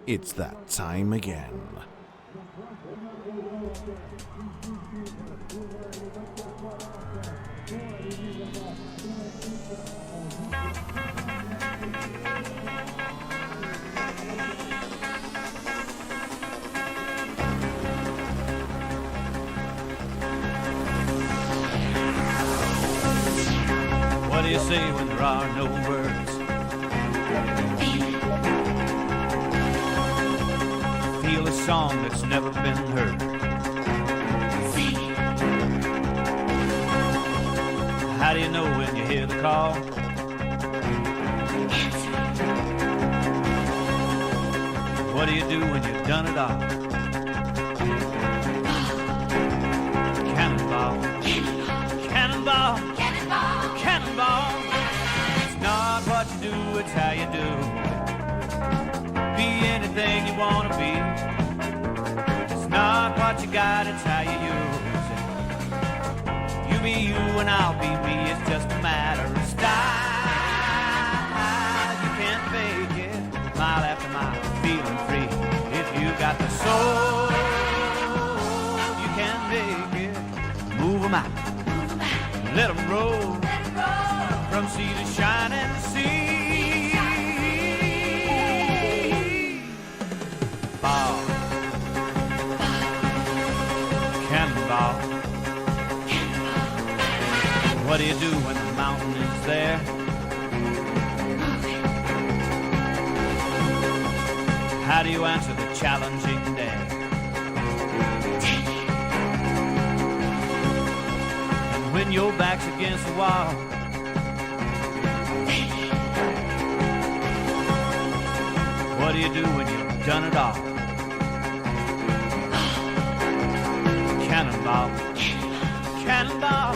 It's that time again. What do you say when there are no words? Feel a song that's never been heard. How do you know when you hear the call? What do you do when you've done it all? Cannonball. Cannonball. Cannonball. It's not what you do, it's how you do. Be anything you want to be. It's not what you got, it's how you use it. You be you and I'll be me. It's just a matter of style. You can't fake it. Mile after mile, feeling free. If you got the soul, you can make it. Move 'em out. Let 'em roll. From sea to shining sea. Ball. Cannonball. What do you do when the mountain is there? How do you answer the challenging day? And when your back's against the wall, what do you do when you've done it all? Cannonball. Cannonball.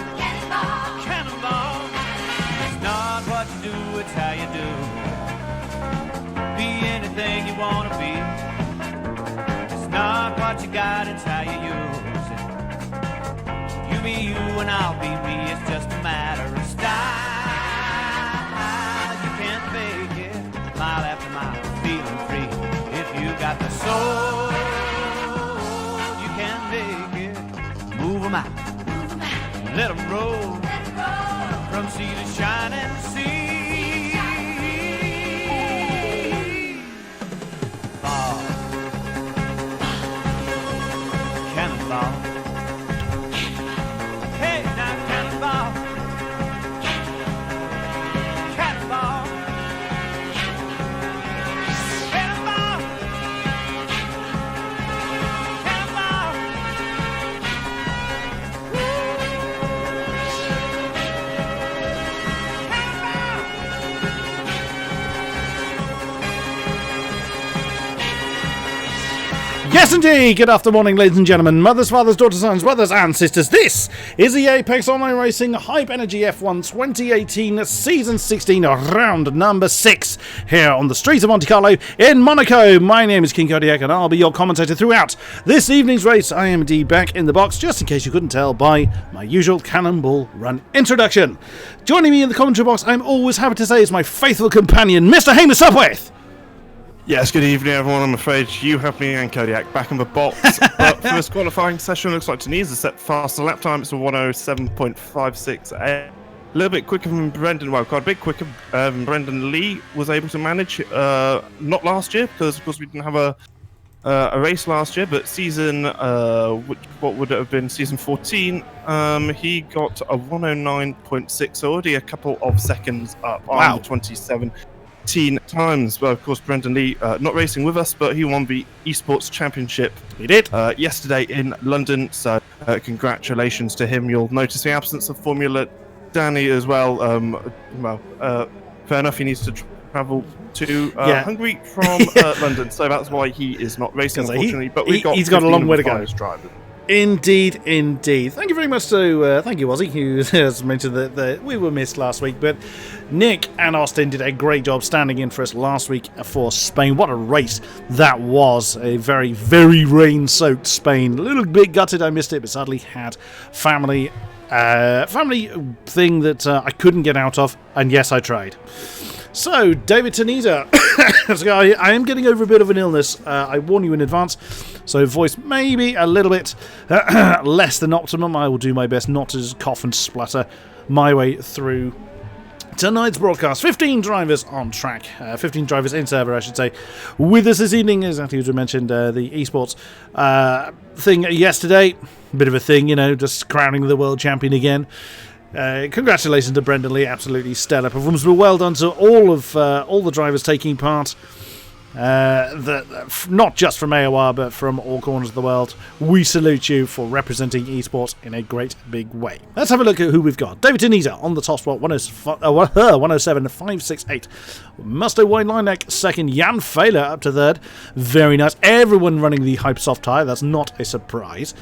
Cannonball. It's not what you do, it's how you do. Be anything you want to be. It's not what you got, it's how you use it. You be you and I'll be me. It's just a matter of style. You can't fake it. Mile after mile, feeling free. If you got the soul, you can make it. Move 'em out. Let 'em roll. From sea to shining sea. Ball. Cannonball. Hey, now cannonball. Cannonball. Cannonball. Cannonball. Yes, indeed. Good afternoon, morning, ladies and gentlemen, mothers, fathers, daughters, sons, brothers, and sisters. This is the Apex Online Racing Hype Energy F1 2018 Season 16, round number 6, here on the streets of Monte Carlo in Monaco. My name is King-Kodiak, and I'll be your commentator throughout this evening's race. I am indeed back in the box, just in case you couldn't tell by my usual cannonball run introduction. Joining me in the commentary box, I'm always happy to say, is my faithful companion, Mr. Hamish Sopwith. Yes, good evening everyone. I'm afraid you have me and Kodiak back in the box. But first qualifying session looks like Denise has set faster lap time. It's a 107.56. A little bit quicker than Brendan. Well, quite a bit quicker than Brendan Lee was able to manage. Not last year, because of course we didn't have a race last year, but season, what would it have been, season 14, he got a 109.6, so already a couple of seconds up on the 27 times. Well, of course, Brendan Lee not racing with us, but he won the esports championship. He did yesterday in London. So congratulations to him. You'll notice the absence of Formula Danny as well. Fair enough. He needs to travel to Hungary from London, so that's why he is not racing, unfortunately. But he's got a long way to go. Drivers. Indeed. Thank you very much to thank you, Ozzy, who has mentioned that we were missed last week, but Nick and Austin did a great job standing in for us last week for Spain. What a race that was. A very, very rain-soaked Spain. A little bit gutted I missed it, but sadly had family thing that I couldn't get out of, and yes, I tried. So, David Tenisa. So I am getting over a bit of an illness. I warn you in advance. So, voice maybe a little bit less than optimum. I will do my best not to just cough and splutter my way through tonight's broadcast. 15 drivers on track. 15 drivers in server, I should say. With us this evening, exactly as we mentioned, the esports thing yesterday. Bit of a thing, you know, just crowning the world champion again. Congratulations to Brendan Lee, absolutely stellar performance. But well done to all the drivers taking part, not just from AOR but from all corners of the world. We salute you for representing esports in a great big way. Let's have a look at who we've got. David Tenisa on the top spot, 107.568. Musto Weinleineck second, Jan Fehler up to third. Very nice. Everyone running the Hype Soft tyre, that's not a surprise.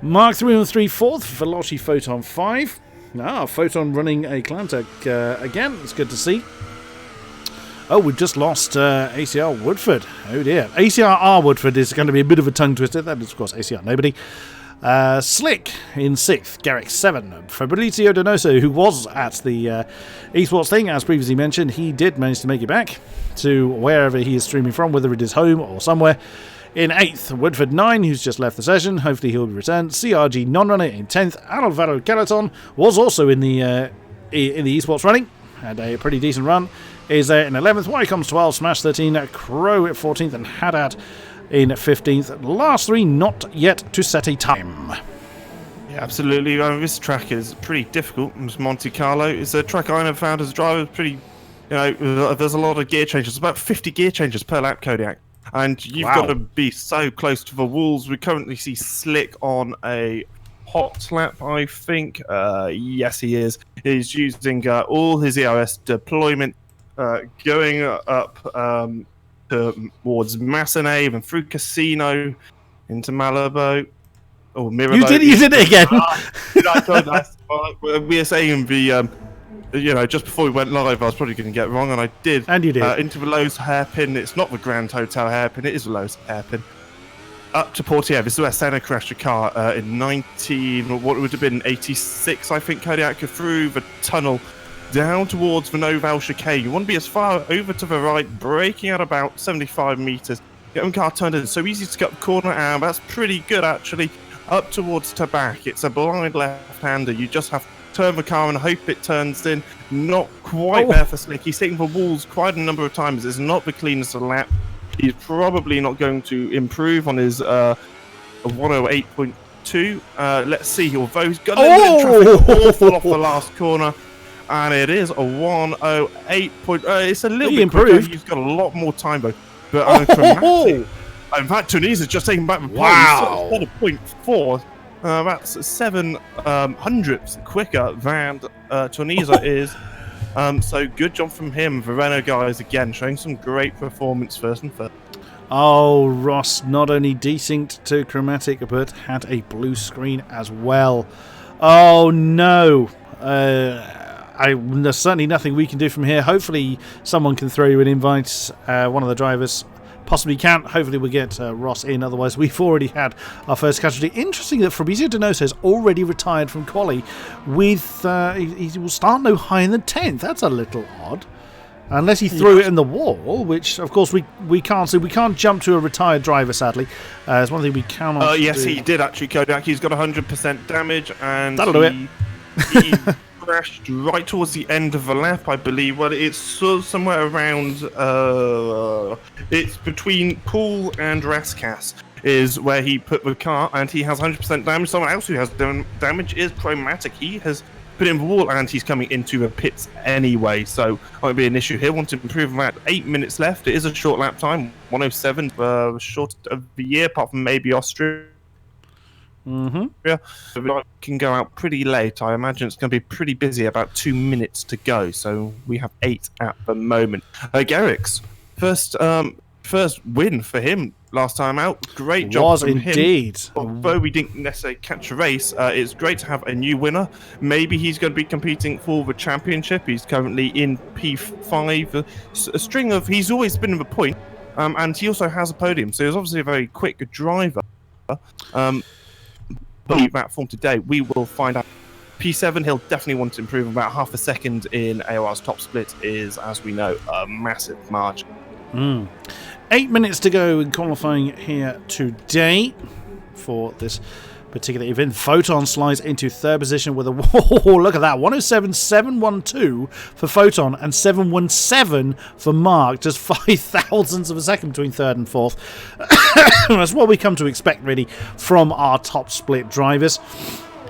Mark 313 fourth, Veloci Photon 5. Photon running a Clantech again. It's good to see. Oh, we've just lost ACR Woodford. Oh dear. ACR Woodford is going to be a bit of a tongue twister. That is, of course, ACR nobody. Slick in 6th. Garrick 7. Fabrizio Donoso, who was at the esports thing, as previously mentioned, he did manage to make it back to wherever he is streaming from, whether it is home or somewhere. In 8th, Woodford 9, who's just left the session. Hopefully he'll be returned. CRG non-runner in 10th. Alvaro Calaton was also in the esports running. Had a pretty decent run. Is there in 11th. Wycomb's 12. Smash 13. Crow at 14th. And Haddad in 15th. Last 3 not yet to set a time. Yeah, absolutely. This track is pretty difficult. It's Monte Carlo. It's a track I never found as a driver. It's pretty, there's a lot of gear changes. About 50 gear changes per lap, Kodiak. And you've got to be so close to the walls. We currently see Slick on a hot lap, I think. Yes, he is. He's using all his EOS deployment, going up towards Massenave and through Casino into Malibu. Or Mirabeau. You did it again. We were saying just before we went live, I was probably going to get it wrong, and I did. And you did. Into the Lowe's hairpin. It's not the Grand Hotel hairpin, it is the Lowe's hairpin. Up to Portier. This is where Senna crashed a car in what would have been 86, I think, Kodiak, through the tunnel down towards the Noval chicane. You want to be as far over to the right, braking at about 75 metres. Get one car turned in. So easy to get up the corner, and that's pretty good, actually. Up towards Tabac. It's a blind left-hander. You just have to turn the car and hope it turns in. Not quite there for Slick. He's hitting the walls quite a number of times. It's not the cleanest of the lap. He's probably not going to improve on his 108.2. Let's see. Although he's got a little bit of traffic awful off the last corner. And it is a 108. It's a little bit improved. Quicker. He's got a lot more time, though. But Chromatic. In fact, Tunisia's just taking back the point. Wow. Instead of 0.4. That's 7 hundredths quicker than Tunisia is. So good job from him. The Renault guys again showing some great performance first and first. Oh, Ross not only desynced to Chromatic but had a blue screen as well. Oh no. There's certainly nothing we can do from here. Hopefully someone can throw you an invite. One of the drivers possibly can't. Hopefully we'll get Ross in. Otherwise, we've already had our first casualty. Interesting that Fabrizio Donoso has already retired from quali with he will start no higher than 10th. That's a little odd. Unless he threw it in the wall, which of course we can't see. We can't jump to a retired driver, sadly. It's one thing we cannot Yes, do. he did actually, Kodiak. He's got 100% damage, and That'll do it. He crashed right towards the end of the lap, I believe. Well, it's somewhere around. It's between Poole and Raskas is where he put the car, and he has 100% damage. Someone else who has damage is Chromatic. He has put in the wall, and he's coming into the pits anyway, so might be an issue here. Want to improve that. 8 minutes left. It is a short lap time, 107, short of the year, apart from maybe Austria. Yeah, so we can go out pretty late. I imagine it's going to be pretty busy. About 2 minutes to go, so we have 8 at the moment. Garrick's first win for him last time out. Great job from indeed. him. Although we didn't necessarily catch a race, it's great to have a new winner. Maybe he's going to be competing for the championship. He's currently in P5. A string of... He's always been in the point, and he also has a podium, so he's obviously a very quick driver. But that form today, we will find out. P7, he'll definitely want to improve. About half a second in AOR's top split is, as we know, a massive margin. 8 minutes to go in qualifying here today for this particular event. Photon slides into third position with a look at that, 107.712 for Photon and 717 for Mark, just 5 thousandths of a second between third and fourth. That's what we come to expect really from our top split drivers.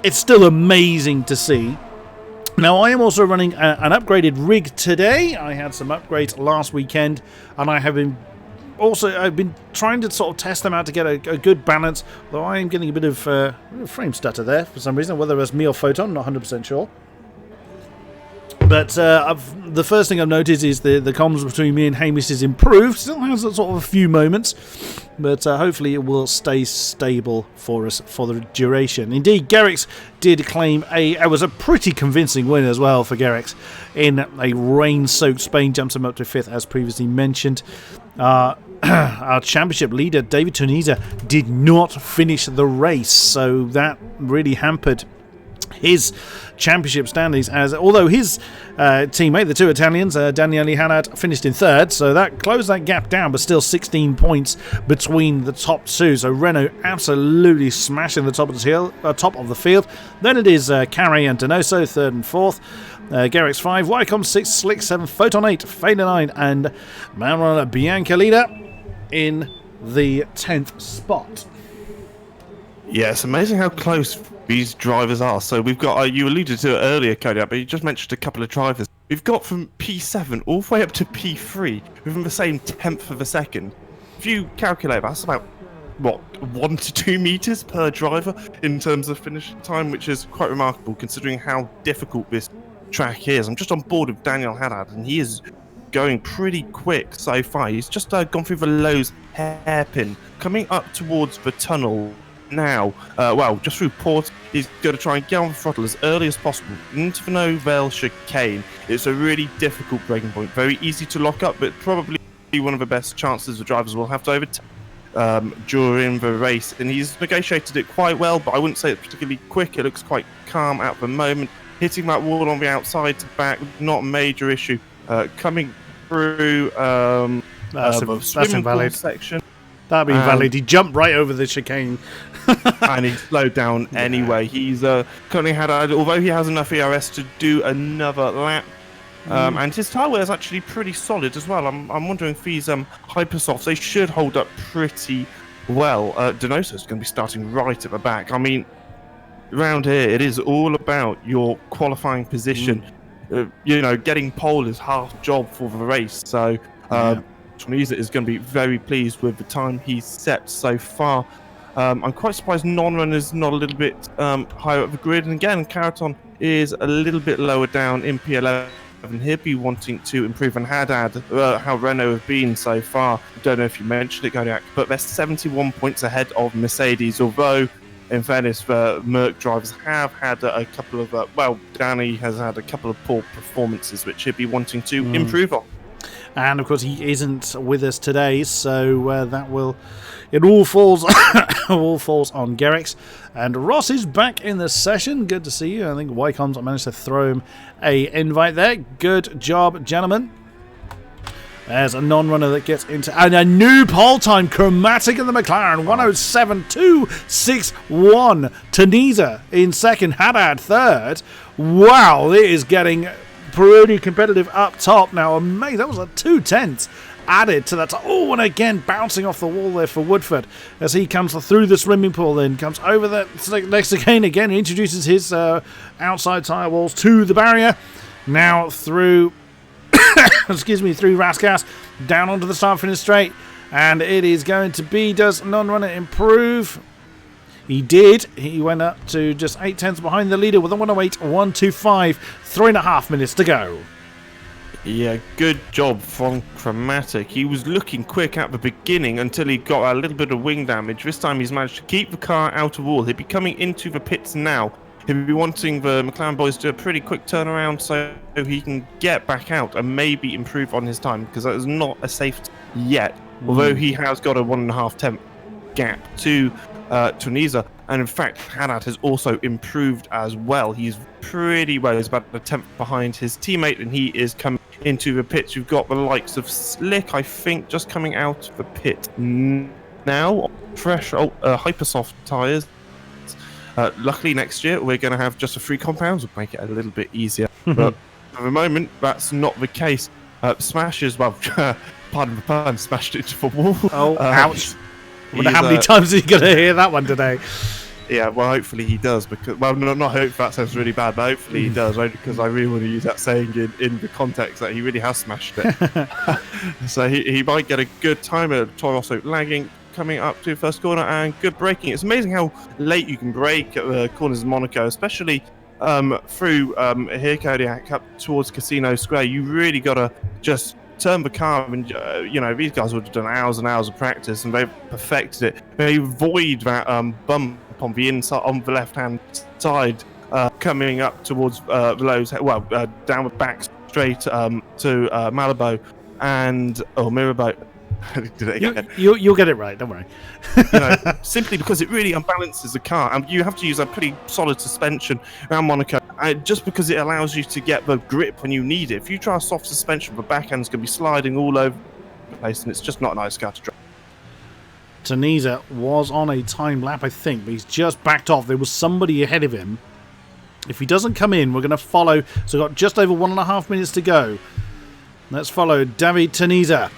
It's still amazing to see. Now, I am also running an upgraded rig today. I had some upgrades last weekend, and I've been trying to sort of test them out to get a good balance, though I am getting a bit of frame stutter there for some reason, whether it's me or Photon, not 100% sure. But the first thing I've noticed is the comms between me and Hamish has improved. Still has sort of a few moments, but hopefully it will stay stable for us for the duration. Indeed, Garrix did claim it was a pretty convincing win as well for Garrix in a rain-soaked Spain, jumps him up to 5th as previously mentioned. Our championship leader, David Tunisa, did not finish the race, so that really hampered his championship standings, as although his teammate, the two Italians, Daniele Haddad, finished in third, so that closed that gap down, but still 16 points between the top two. So Renault absolutely smashing the top of the field. Then it is Carey and Donoso, third and fourth. Garrix 5, Wycombe 6, Slick 7, Photon 8, Fader 9, and Manuel Bianca leader in the 10th spot. Yeah, it's amazing how close these drivers are. So we've got, you alluded to it earlier, Kodiak, but you just mentioned a couple of drivers. We've got from P7 all the way up to P3 within the same 10th of a second. If you calculate, that's about, what, 1 to 2 meters per driver in terms of finishing time, which is quite remarkable considering how difficult this track is. I'm just on board with Daniel Haddad, and he is going pretty quick so far. He's just gone through the Lowe's hairpin, coming up towards the tunnel now. Just through port. He's going to try and get on the throttle as early as possible into the Novell chicane. It's a really difficult braking point, very easy to lock up, but probably one of the best chances the drivers will have to overtake during the race. And he's negotiated it quite well, but I wouldn't say it's particularly quick. It looks quite calm at the moment. Hitting that wall on the outside to back, not a major issue. Coming through That's invalid section. That'd be invalid. He jumped right over the chicane. And he slowed down anyway. He's currently although he has enough ERS to do another lap. And his tyre wear is actually pretty solid as well. I'm wondering if these Hypersofts, they should hold up pretty well. Donoso's going to be starting right at the back. I mean, around here, it is all about your qualifying position. Getting pole is half job for the race. So Tunisa is going to be very pleased with the time he's set so far. I'm quite surprised non-runner's not a little bit higher up the grid. And again, Caraton is a little bit lower down in P11. He'll be wanting to improve on Haddad, how Renault have been so far. I don't know if you mentioned it, Kodiak, but they're 71 points ahead of Mercedes, although in fairness, the Merc drivers have had a couple of, Danny has had a couple of poor performances, which he'll be wanting to improve on. And of course, he isn't with us today, so it all falls on Garrix. And Ross is back in the session. Good to see you. I think Wycombe's managed to throw him a invite there. Good job, gentlemen. There's a non-runner that gets into... And a new pole time, Chromatic in the McLaren, 107.261. Tunisa in second, Haddad third. Wow, it is getting pretty competitive up top now. Amazing, that was a 2/10 added to that. Oh, and again, bouncing off the wall there for Woodford as he comes through the swimming pool, then comes over the next again, introduces his outside tyre walls to the barrier. Now through... through Raskas, down onto the start-finish straight, and it is going to be, does non-runner improve? He did. He went up to just 8/10 behind the leader with a 108.125, 3.5 minutes to go. Yeah, good job from Chromatic. He was looking quick at the beginning until he got a little bit of wing damage. This time he's managed to keep the car out of wall. He'll be coming into the pits now. He'll be wanting the McLaren boys to do a pretty quick turnaround so he can get back out and maybe improve on his time, because that is not a safety yet. Although he has got a 1.5 temp gap to Tunisa. And in fact, Haddad has also improved as well. He's pretty well. He's about a tenth behind his teammate, and he is coming into the pits. You've got the likes of Slick, I think, just coming out of the pit now. Fresh Hypersoft tyres. Luckily, next year, we're going to have just the 3 compounds, which will make it a little bit easier. But for the moment, that's not the case. Smashes, well, pardon the pun, smashed into the wall. Oh, ouch. I wonder how many times are you going to hear that one today? Yeah, well, hopefully he does. Because, well, not hope, that sounds really bad, but hopefully he does, only because I really want to use that saying in the context that he really has smashed it. So he might get a good time. Also lagging, coming up to first corner, and good braking. It's amazing how late you can brake at the corners of Monaco, especially through here, Kodiak, up towards Casino Square. You really got to just turn the car, and you know, these guys would have done hours and hours of practice, and they've perfected it. They avoid that bump on the inside, on the left-hand side, coming up towards the lows. Well, down the back straight to Malibu and Mirabeau. Did it again. You'll get it right, don't worry. Simply because it really unbalances the car, and you have to use a pretty solid suspension around Monaco, just because it allows you to get the grip when you need it. If you try a soft suspension, the backend's going to be sliding all over the place, and it's just not a nice car to drive. Tunisia was on a time lap, I think, but he's just backed off. There was somebody ahead of him. If he doesn't come in, we're going to follow. So we've got just over 1.5 minutes to go. Let's follow David Tunisia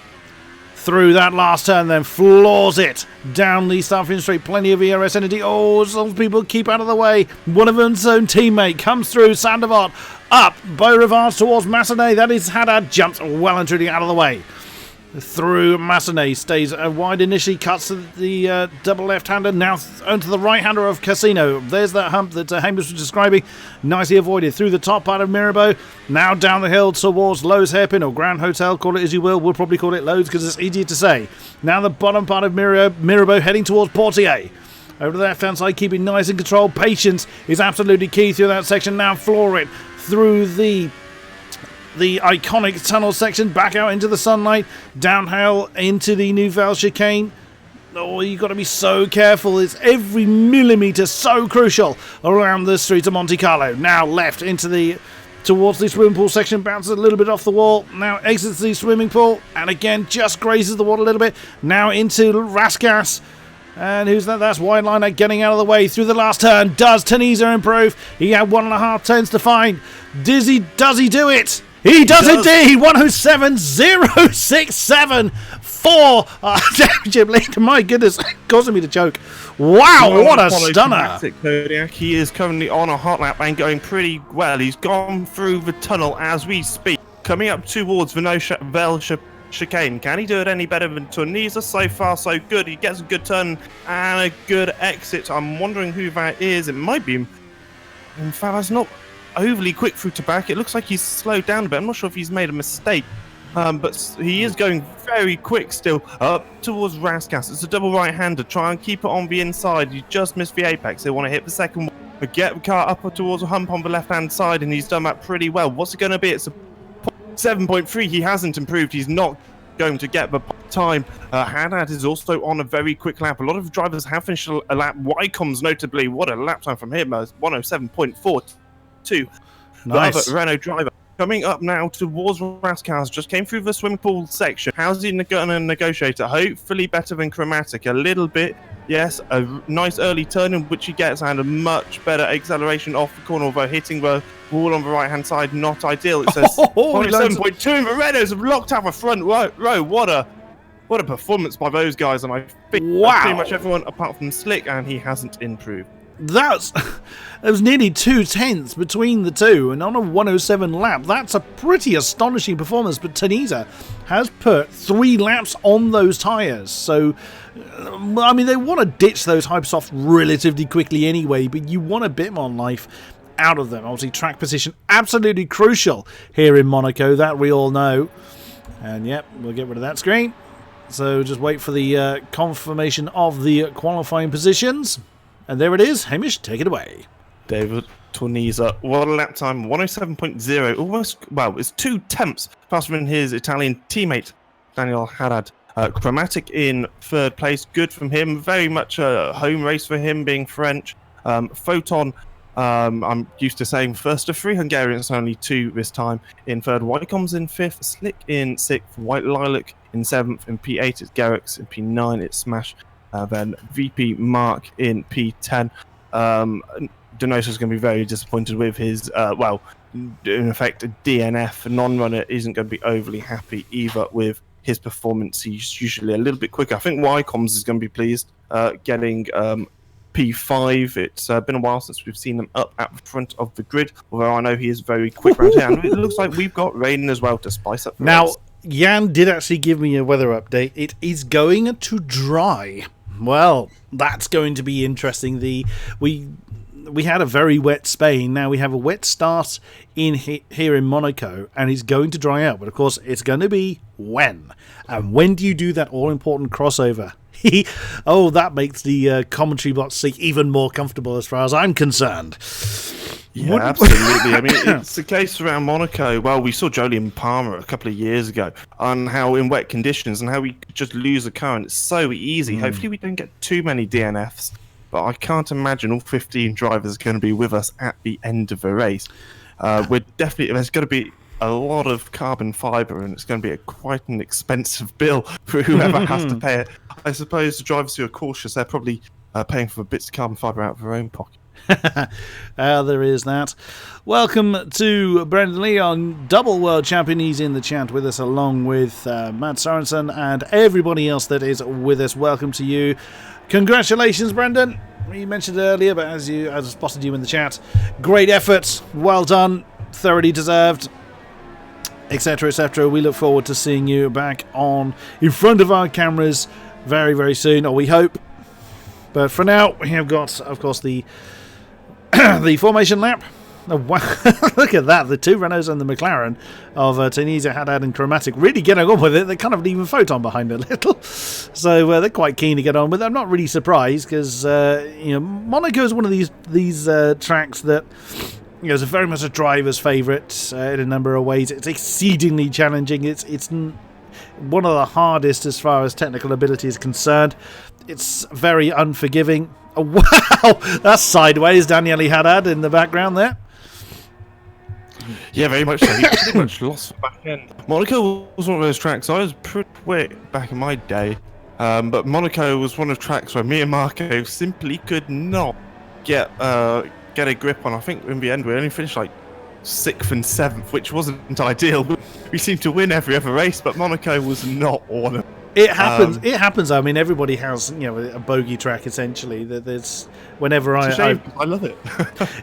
through that last turn, then floors it down the Starfield Straight. Plenty of ERS energy. Oh, some people keep out of the way. One of them's own teammate comes through. Sandevot up. Beaurivard towards Massenet. That is Haddad. Jumps well and truly out of the way. Through Massenet, stays wide initially, cuts to the double left-hander, now onto the right-hander of Casino. There's that hump that Hamish was describing, nicely avoided. Through the top part of Mirabeau, now down the hill towards Lowe's Hairpin, or Grand Hotel, call it as you will. We'll probably call it Lowe's because it's easier to say. Now the bottom part of Mirabeau heading towards Portier. Over to the left-hand side, keeping nice and controlled. Patience is absolutely key through that section. Now floor it through the iconic tunnel section, back out into the sunlight, downhill into the Nouvelle chicane. Oh, you've got to be so careful. It's every millimetre so crucial around the streets of Monte Carlo. Now left into towards the swimming pool section, bounces a little bit off the wall, now exits the swimming pool, and again just grazes the water a little bit. Now into Raskas. And who's that? That's Wineliner getting out of the way through the last turn. Does Tunisia improve? He had 1.5 turns to find. Does he do it? He does indeed! 107.067.4. My goodness, causing me to choke. Wow, what a stunner! Kodiak. He is currently on a hot lap and going pretty well. He's gone through the tunnel as we speak, coming up towards the Nouvelle chicane. Can he do it any better than Tunisia? So far, so good. He gets a good turn and a good exit. I'm wondering who that is. It might be... In fact, that's not overly quick through to back. It looks like he's slowed down a bit. I'm not sure if he's made a mistake, but he is going very quick still up towards Raskas. It's a double right-hander. Try and keep it on the inside. You just missed the apex. They want to hit the second one, but get the car up towards a hump on the left-hand side, and he's done that pretty well. What's it going to be? It's a 7.3. He hasn't improved. He's not going to get the time. Haddad is also on a very quick lap. A lot of drivers have finished a lap. Wycombs notably, what a lap time from him. 107.42. Nice. The other Renault driver coming up now towards Raskas, just came through the swimming pool section. How's he going to negotiate it? Hopefully better than Chromatic. A little bit, yes. A nice early turn in which he gets, and a much better acceleration off the corner, although hitting the wall on the right-hand side, not ideal. It says 7.2, and the Renaults have locked out the front row. What a performance by those guys, and I think pretty much everyone apart from Slick, and he hasn't improved. There was nearly 2 tenths between the two, and on a 107 lap, that's a pretty astonishing performance. But Tunisia has put 3 laps on those tyres, so I mean they want to ditch those Hypersoft relatively quickly anyway, but you want a bit more life out of them. Obviously, track position absolutely crucial here in Monaco, that we all know. And yep, we'll get rid of that screen. So just wait for the confirmation of the qualifying positions. And there it is. Hamish, take it away. David Tunisia, what a lap time, 107.0, almost, well, it's 2 tenths faster than his Italian teammate, Daniel Haddad. Chromatic in third place, good from him. Very much a home race for him, being French. Photon, I'm used to saying first of 3 Hungarians, only 2 this time. In third, Wycombe's in 5th, Slick in 6th, White Lilac in 7th. In P8, it's Garrix. In P9, it's Smash. Then VP Mark in P10. Denosa's going to be very disappointed with his, in effect, a DNF. A non-runner isn't going to be overly happy either with his performance. He's usually a little bit quicker. I think Wycombs is going to be pleased getting P5. It's been a while since we've seen him up at the front of the grid, although I know he is very quick around here. And it looks like we've got rain as well to spice up the race. Jan did actually give me a weather update. It is going to dry. Well, that's going to be interesting. We had a very wet Spain. Now we have a wet start in here in Monaco, and it's going to dry out. But of course, it's going to be when. And when do you do that all-important crossover? Oh, that makes the commentary box seat even more comfortable as far as I'm concerned. Yeah, absolutely. I mean, it's the case around Monaco. Well, we saw Jolyon Palmer a couple of years ago on how in wet conditions and how we could just lose a car, and it's so easy. Hopefully we don't get too many DNFs. But I can't imagine all 15 drivers are going to be with us at the end of the race. There's going to be a lot of carbon fibre, and it's going to be quite an expensive bill for whoever has to pay it. I suppose the drivers who are cautious, they're probably paying for bits of carbon fibre out of their own pocket. There is that. Welcome to Brendan Leon, double world champion. He's in the chat with us, along with Matt Sorensen and everybody else that is with us. Welcome to you. Congratulations, Brendan. You mentioned it earlier, but as I spotted you in the chat, great effort, well done, thoroughly deserved, etc., etc. We look forward to seeing you back in front of our cameras very, very soon, or we hope. But for now, we have got, of course, the formation lap. Oh, wow. Look at that, the 2 Renaults and the McLaren of Tunisia, Haddad and Chromatic really getting on with it. They're kind of leaving Photon behind a little, so they're quite keen to get on with it. I'm not really surprised because Monaco is one of these tracks that is very much a driver's favourite in a number of ways. It's exceedingly challenging. It's one of the hardest as far as technical ability is concerned. It's very unforgiving. Oh, wow, that's sideways. Daniele Haddad in the background there. Yeah, very much so. He pretty much lost back end. Monaco was one of those tracks. I was pretty quick back in my day, but Monaco was one of the tracks where me and Marco simply could not get a grip on. I think in the end we only finished like 6th and 7th, which wasn't ideal. We seemed to win every other race, but Monaco was not one of them. It happens. It happens. I mean, everybody has, a bogey track essentially. There's whenever I love it.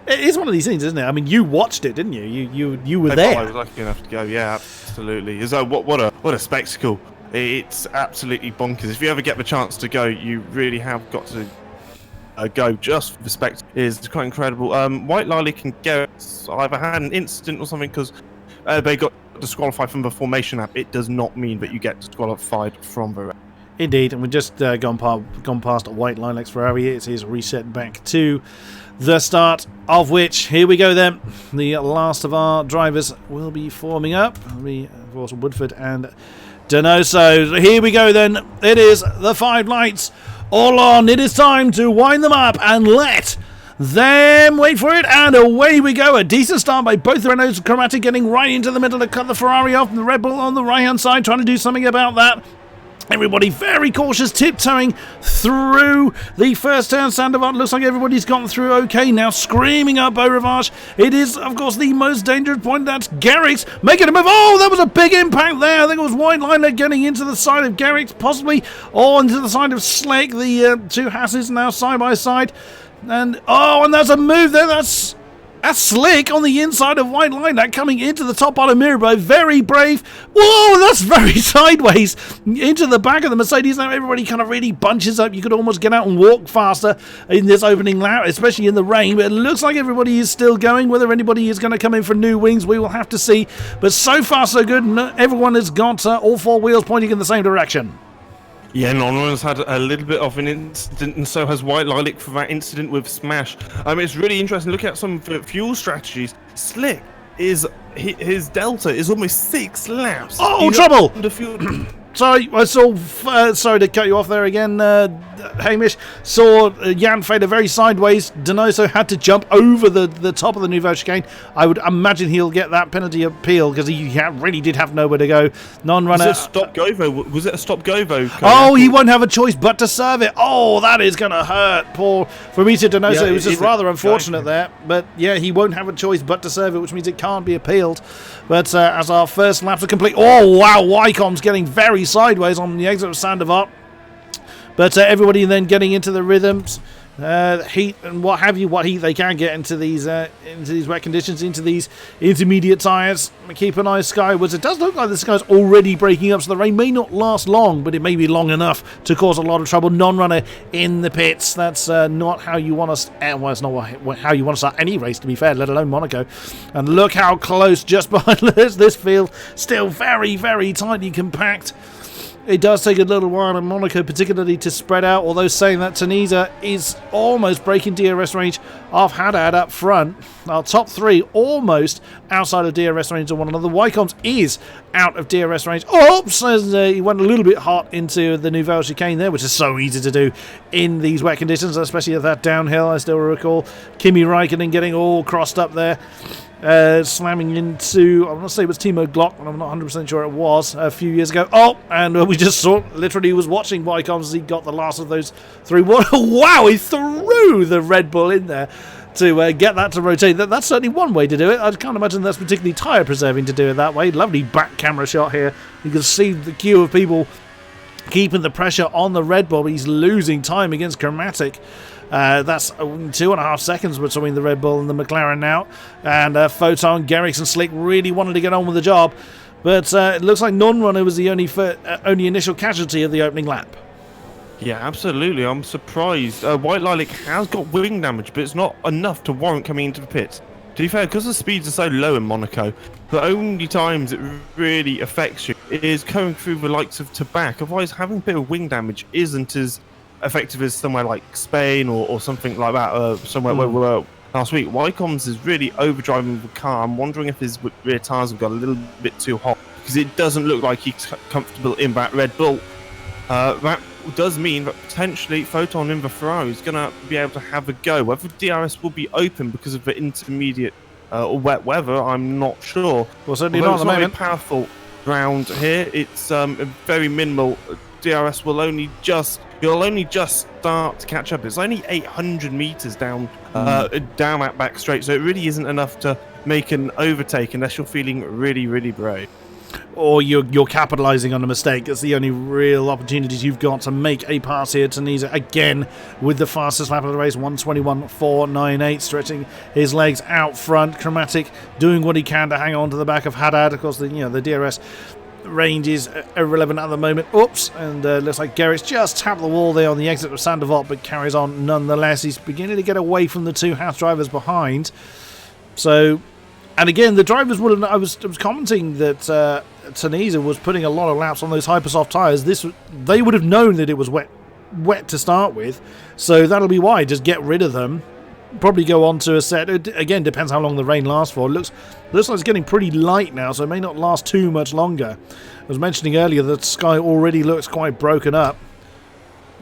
It is one of these things, isn't it? I mean, you watched it, didn't you? You were there. I was lucky enough to go. Yeah, absolutely. So what a spectacle! It's absolutely bonkers. If you ever get the chance to go, you really have got to go. Just for the spectacle is quite incredible. White Lilac and Garrett either had an incident or something because they got disqualified from the formation app. It does not mean that you get disqualified from the race. Indeed, and we've just gone past White Lilac's Ferrari. It is reset back to the start, of which, here we go then. The last of our drivers will be forming up. Of course, Woodford and Donoso. Here we go then. It is the 5 lights all on. It is time to wind them up and let them wait for it, and away we go. A decent start by both the Renaults. Chromatic getting right into the middle to cut the Ferrari off, and the Red Bull on the right-hand side trying to do something about that. Everybody very cautious, tiptoeing through the first turn. Sandoval, looks like everybody's gotten through okay now. Screaming up Beaurivage. It is, of course, the most dangerous point. That's Garrix making a move. Oh, that was a big impact there. I think it was White Lilac getting into the side of Garrix, possibly, or into the side of Slick. The 2 Hasses now side by side. And there's a move there. That's Slick on the inside of White Lilac coming into the top part of Mirabeau. Very brave. Whoa, that's very sideways into the back of the Mercedes. Now everybody kind of really bunches up. You could almost get out and walk faster in this opening lap, especially in the rain. But it looks like everybody is still going. Whether anybody is going to come in for new wings, we will have to see. But so far, so good. Everyone has got all 4 wheels pointing in the same direction. Yeah, non-runners had a little bit of an incident, and so has White Lilac for that incident with Smash. It's really interesting. Look at some fuel strategies. Slick his delta is almost 6 laps. Oh, trouble! sorry, I saw, sorry to cut you off there again, Hamish. Saw Jan fader very sideways. Donoso had to jump over the top of the Nouveau chicane. I would imagine he'll get that penalty appeal because he really did have nowhere to go. Non-runner. Was it a stop-go-vo? Was it a stop-go-vo? Oh, he won't have a choice but to serve it. Oh, that is going to hurt poor Fabrizio Donoso. It was just rather unfortunate there. But yeah, he won't have a choice but to serve it, which means it can't be appealed. But as our first laps are complete, oh wow, Wycombe's getting very sideways on the exit of Sandoval. But everybody then getting into the rhythms, heat and what have you, what heat they can get into these wet conditions, into these intermediate tyres. Keep an eye skywards. It does look like the sky's already breaking up, so the rain may not last long, but it may be long enough to cause a lot of trouble. Non-runner in the pits. That's not how you want to. Well, it's not how you want to start any race, to be fair, let alone Monaco. And look how close just behind this field, still very, very tightly compact. It does take a little while in Monaco particularly to spread out, although saying that Tunisia is almost breaking DRS range of Haddad up front. Our top three almost outside of DRS range of one another. Wycombe's is out of DRS range. Oops! He went a little bit hot into the Nouvelle chicane there, which is so easy to do in these wet conditions, especially at that downhill. I still recall Kimi Räikkönen getting all crossed up there. Slamming into, I want to say it was Timo Glock, and I'm not 100% sure it was, a few years ago. Oh, and we just saw, literally was watching Wycombe as he got the last of those three. Wow, he threw the Red Bull in there to get that to rotate. That's certainly one way to do it. I can't imagine that's particularly tyre preserving to do it that way. Lovely back camera shot here. You can see the queue of people keeping the pressure on the Red Bull. He's losing time against Chromatic. That's 2.5 seconds between the Red Bull and the McLaren now. And Photon, Gerrits and Slick really wanted to get on with the job. But it looks like Non-Runner was the only initial casualty of the opening lap. Yeah, absolutely. I'm surprised. White Lilac has got wing damage, but it's not enough to warrant coming into the pits. To be fair, because the speeds are so low in Monaco, the only times it really affects you is going through the likes of Tabac. Otherwise, having a bit of wing damage isn't as effective as somewhere like Spain or something like that, somewhere where we were last week. Wycombe's is really overdriving the car. I'm wondering if his rear tyres have got a little bit too hot, because it doesn't look like he's comfortable in that Red Bull. That does mean that potentially Photon in the Ferrari is going to be able to have a go. Whether DRS will be open because of the intermediate or wet weather, I'm not sure. Well, certainly not at the moment. It's not a powerful round here. It's a very minimal. DRS will you'll only just start to catch up. It's only 800 meters down that back straight, so it really isn't enough to make an overtake unless you're feeling really, really brave. Or you're capitalising on a mistake. That's the only real opportunities you've got to make a pass here. Tunisia again with the fastest lap of the race, 1:21.498, stretching his legs out front. Chromatic doing what he can to hang on to the back of Haddad. Of course, the DRS range is irrelevant at the moment. Oops, and looks like Gerrits just tapped the wall there on the exit of Sandoval, but carries on nonetheless. He's beginning to get away from the two house drivers behind. So, and again, the drivers would have. I was commenting that Tunisia was putting a lot of laps on those hypersoft tyres. They would have known that it was wet to start with, so that'll be why. Just get rid of them. Probably go on to a set. It, again, depends how long the rain lasts for. It looks like it's getting pretty light now, so it may not last too much longer. I was mentioning earlier that the sky already looks quite broken up,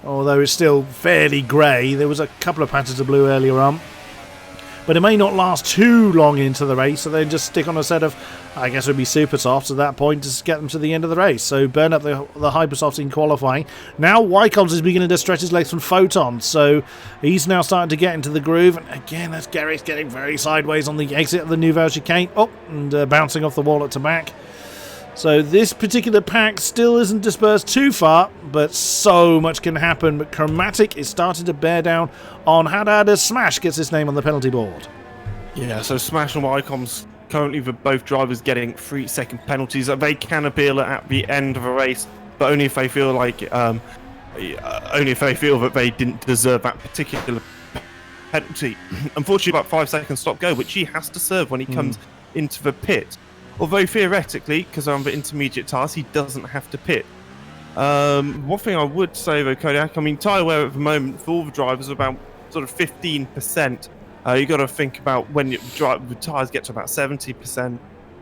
although it's still fairly grey. There was a couple of patches of blue earlier on, but it may not last too long into the race, so they just stick on a set of, I guess it would be super softs at that point to get them to the end of the race. So burn up the hypersofts in qualifying. Now Wycombe is beginning to stretch his legs from Photon, so he's now starting to get into the groove. And again, that's Gerrits getting very sideways on the exit of the Nouvelle chicane. Oh, and bouncing off the wall at Tabac. So this particular pack still isn't dispersed too far, but so much can happen. But Chromatic is starting to bear down on Haddad as Smash gets his name on the penalty board. Yeah, so Smash and Wycombe's currently for both drivers getting 3-second penalties that they can appeal at the end of a race, but only if they feel like that they didn't deserve that particular penalty. Unfortunately, about 5 seconds stop go, which he has to serve when he comes into the pit. Although theoretically, because on the intermediate tyres, he doesn't have to pit. One thing I would say though, Kodiak, I mean, tyre wear at the moment for all the drivers about sort of 15%. You got to think about when the tyres get to about 70%.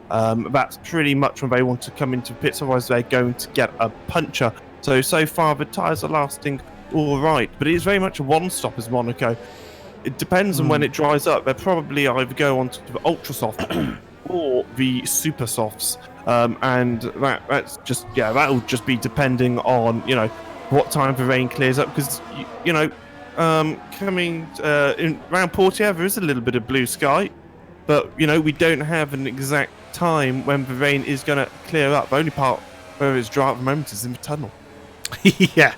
That's pretty much when they want to come into pits, otherwise they're going to get a puncture. So far the tyres are lasting all right, but it is very much a one-stop as Monaco. It depends on when it dries up. They'll probably either go on to the ultra soft or the super softs, and that's just that'll just be depending on what time the rain clears up, because coming in around Portia there is a little bit of blue sky, but we don't have an exact time when the rain is going to clear up. The only part where it's dry at the moment is in the tunnel. Yeah.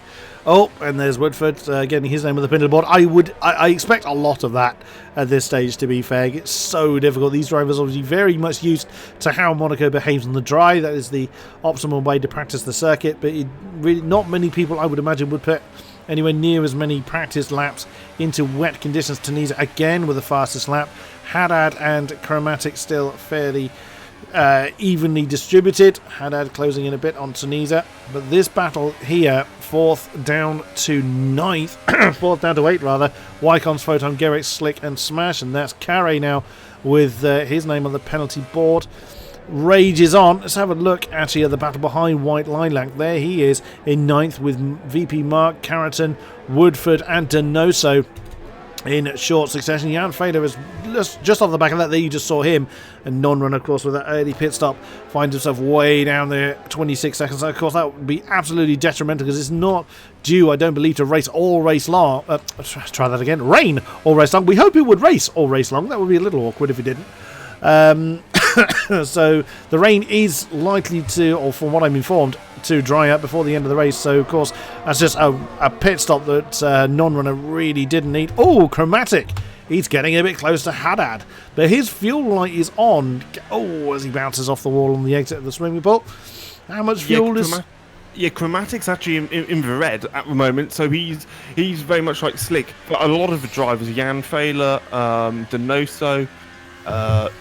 Oh, and there's Woodford getting his name on the pintle board. I expect a lot of that at this stage, to be fair. It's so difficult. These drivers are obviously very much used to how Monaco behaves on the dry. That is the optimal way to practice the circuit, but really not many people, I would imagine, would put anywhere near as many practice laps into wet conditions. Tunisia again with the fastest lap. Haddad and Chromatic still fairly evenly distributed. Haddad closing in a bit on Tunisia, but this battle here, 4th down to 9th, 4th down to 8th rather, Wycon's, Photon, Gerrick, Slick and Smash, and that's Carey now with his name on the penalty board. Rages on. Let's have a look actually at the battle behind White Lilac. There he is in 9th with VP Mark, Carrington, Woodford and Donoso in short succession. Jan Fader is just off the back of that. There you just saw him, and non-run, of course, with that early pit stop, finds himself way down there, 26 seconds. Of course, that would be absolutely detrimental, because it's not due, I don't believe, to race all race long. Try that again. Rain all race long. We hope it would race all race long. That would be a little awkward if it didn't. So the rain is likely to, or from what I'm informed, to dry up before the end of the race. So of course that's just a pit stop that non-runner really didn't need. Oh, Chromatic, he's getting a bit close to Haddad, but his fuel light is on. Oh, as he bounces off the wall on the exit of the swimming pool. How much fuel is... Yeah, Chromatic's actually in the red at the moment, so he's very much like Slick. But a lot of the drivers, Jan Failer, Donoso,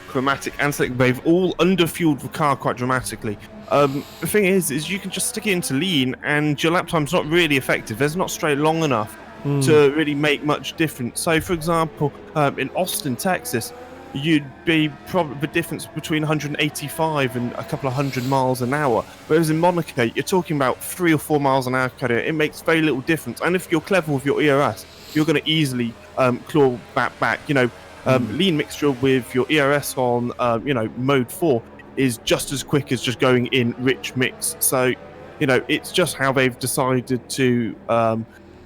Chromatic and Slick, they've all underfueled the car quite dramatically. The thing is you can just stick it into lean and your lap time's not really effective. There's not straight long enough to really make much difference. So for example, in Austin, Texas, you'd be probably the difference between 185 and a couple of 100 miles an hour. Whereas in Monaco, you're talking about 3 or 4 miles an hour. It makes very little difference. And if you're clever with your ERS, you're going to easily claw that back. Lean mixture with your ERS on, mode 4 is just as quick as just going in rich mix. So, it's just how they've decided to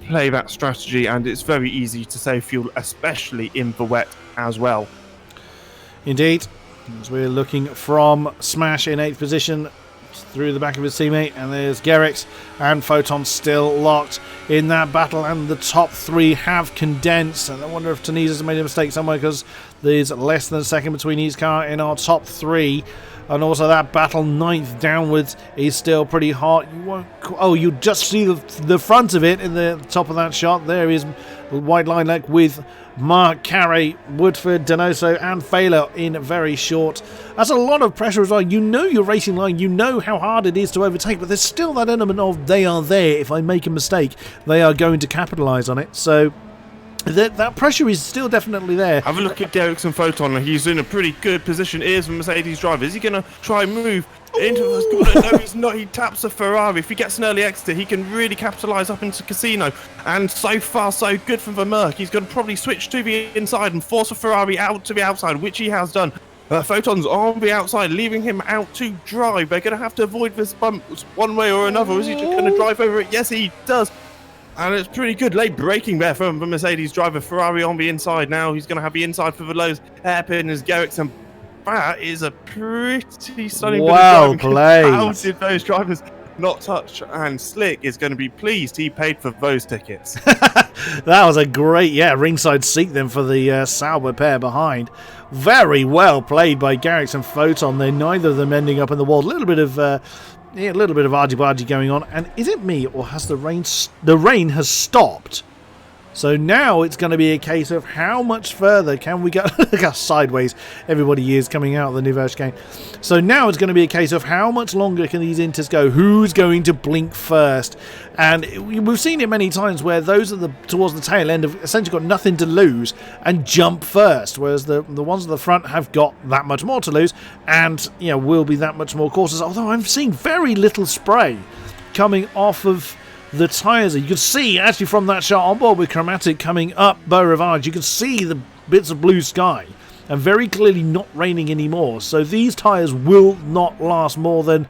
play that strategy, and it's very easy to save fuel, especially in the wet as well. Indeed, as we're looking from Smash in 8th position through the back of his teammate, and there's Gerrick's and Photon still locked in that battle, and the top 3 have condensed. And I wonder if Tunisia's made a mistake somewhere, because there's less than a second between each car in our top 3. And also that battle 9th downwards is still pretty hot. You just see the front of it in the top of that shot. There is White Lilac with Mark, Carey, Woodford, Donoso and Failer in very short. That's a lot of pressure as well. Your racing line, you know how hard it is to overtake, but there's still that element of they are there. If I make a mistake, they are going to capitalise on it. So that pressure is still definitely there. Have a look at Derrick's and Photon. He's in a pretty good position. Here's the Mercedes driver. Is he going to try and move into the... No, he's not. He taps a Ferrari. If he gets an early exit, he can really capitalise up into Casino. And so far, so good from the Merc. He's going to probably switch to the inside and force a Ferrari out to the outside, which he has done. Photon's on the outside, leaving him out to drive. They're going to have to avoid this bump one way or another. Is he just going to drive over it? Yes, he does. And it's pretty good late braking there from the Mercedes driver. Ferrari on the inside now. He's going to have the inside for the lows. Hairpin is Gerrick's, and that is a pretty stunning bit of driving. How did those drivers not touch? And Slick is going to be pleased he paid for those tickets. That was a great, ringside seat then for the Sauber pair behind. Very well played by Gerrick's and Photon. They're neither of them ending up in the wall. A little bit of argy-bargy going on. And is it me, or has the rain has stopped? So now it's going to be a case of how much further can we go. Look how sideways everybody is coming out of the Nouveau chicane. So now it's going to be a case of how much longer can these inters go? Who's going to blink first? And we've seen it many times where those towards the tail end have essentially got nothing to lose and jump first, whereas the ones at the front have got that much more to lose and will be that much more cautious. Although I'm seeing very little spray coming off of the tyres. You can see actually from that shot on board with Chromatic coming up Beau Rivage, you can see the bits of blue sky and very clearly not raining anymore. So these tyres will not last more than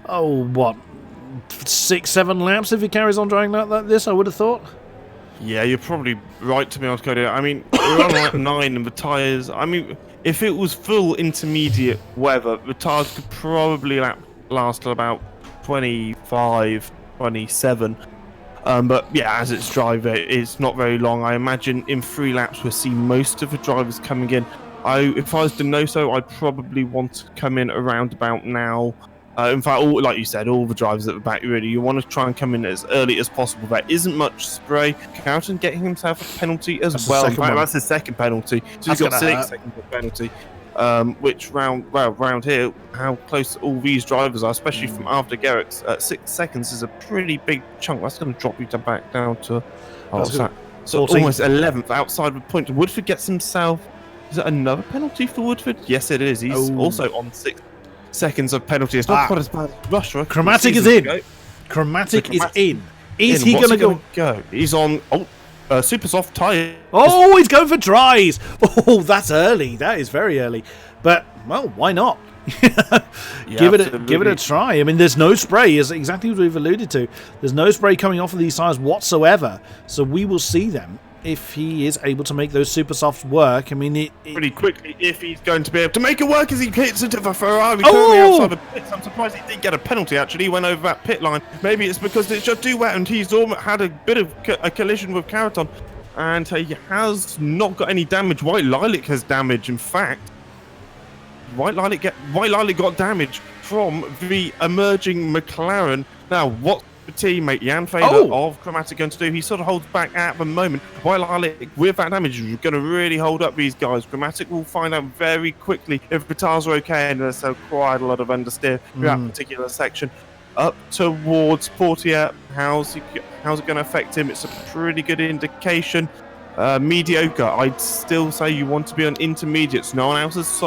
6-7 laps if he carries on driving like this, I would have thought. Yeah, you're probably right, to be honest, Cody. I mean, we're on lap 9 and the tyres, I mean, if it was full intermediate weather, the tyres could probably last till about 25, 27. But yeah, as it's dry, it's not very long. I imagine in 3 laps we'll see most of the drivers coming in. If I was to know so, I'd probably want to come in around about now. In fact, like you said, all the drivers at the back, really, you want to try and come in as early as possible. There isn't much spray. Carrington getting himself a penalty as well. In fact, that's his second penalty. So he's got 6 seconds of penalty. Which round here, how close all these drivers are, especially from after Garrett's, 6 seconds is a pretty big chunk. That's going to drop you back down to so almost 11th outside the point. Woodford gets himself. Is it another penalty for Woodford? Yes, it is. He's also on 6 seconds of penalty. It's not quite as bad as Russia. Chromatic is in. Chromatic is in. Is he going to go? He's on. Super soft tyre. Oh, he's going for dries. Oh, that's early. That is very early. But, well, why not? Give it a try. I mean, there's no spray, is exactly what we've alluded to. There's no spray coming off of these tyres whatsoever. So we will see them if he is able to make those super softs work. I mean, pretty quickly, if he's going to be able to make it work as he hits into the Ferrari currently outside the pits. I'm surprised he didn't get a penalty, actually. He went over that pit line. Maybe it's because it's just too wet and he's almost had a bit of a collision with Carrington. And he has not got any damage. White Lilac has damage. In fact, White Lilac got damage from the emerging McLaren. Now, what the teammate Jan Fader of Chromatic going to do? He sort of holds back at the moment. While Lilac, with that damage, is going to really hold up these guys. Chromatic will find out very quickly if the tires are okay, and there's quite a lot of understeer through that particular section. Up towards Portier, how's it going to affect him? It's a pretty good indication. Mediocre. I'd still say you want to be on intermediates. No one else has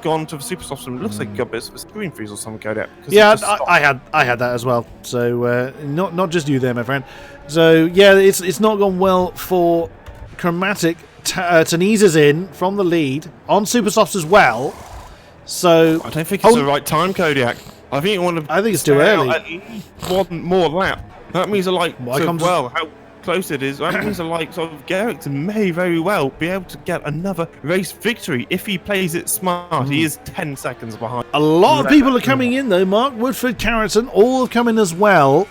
gone to the super soft, and it looks like you got bits of a screen freeze or something, Kodiak. Yeah, I had that as well. So not just you there, my friend. So yeah, it's not gone well for Chromatic. Tanisa's in from the lead on super softs as well. So I don't think it's the right time, Kodiak. I think it's too early. At least one more lap. That means how close it is. That means Garrett may very well be able to get another race victory if he plays it smart. He is 10 seconds behind. A lot of people are coming in though. Mark, Woodford, Carrington, all have come in as well.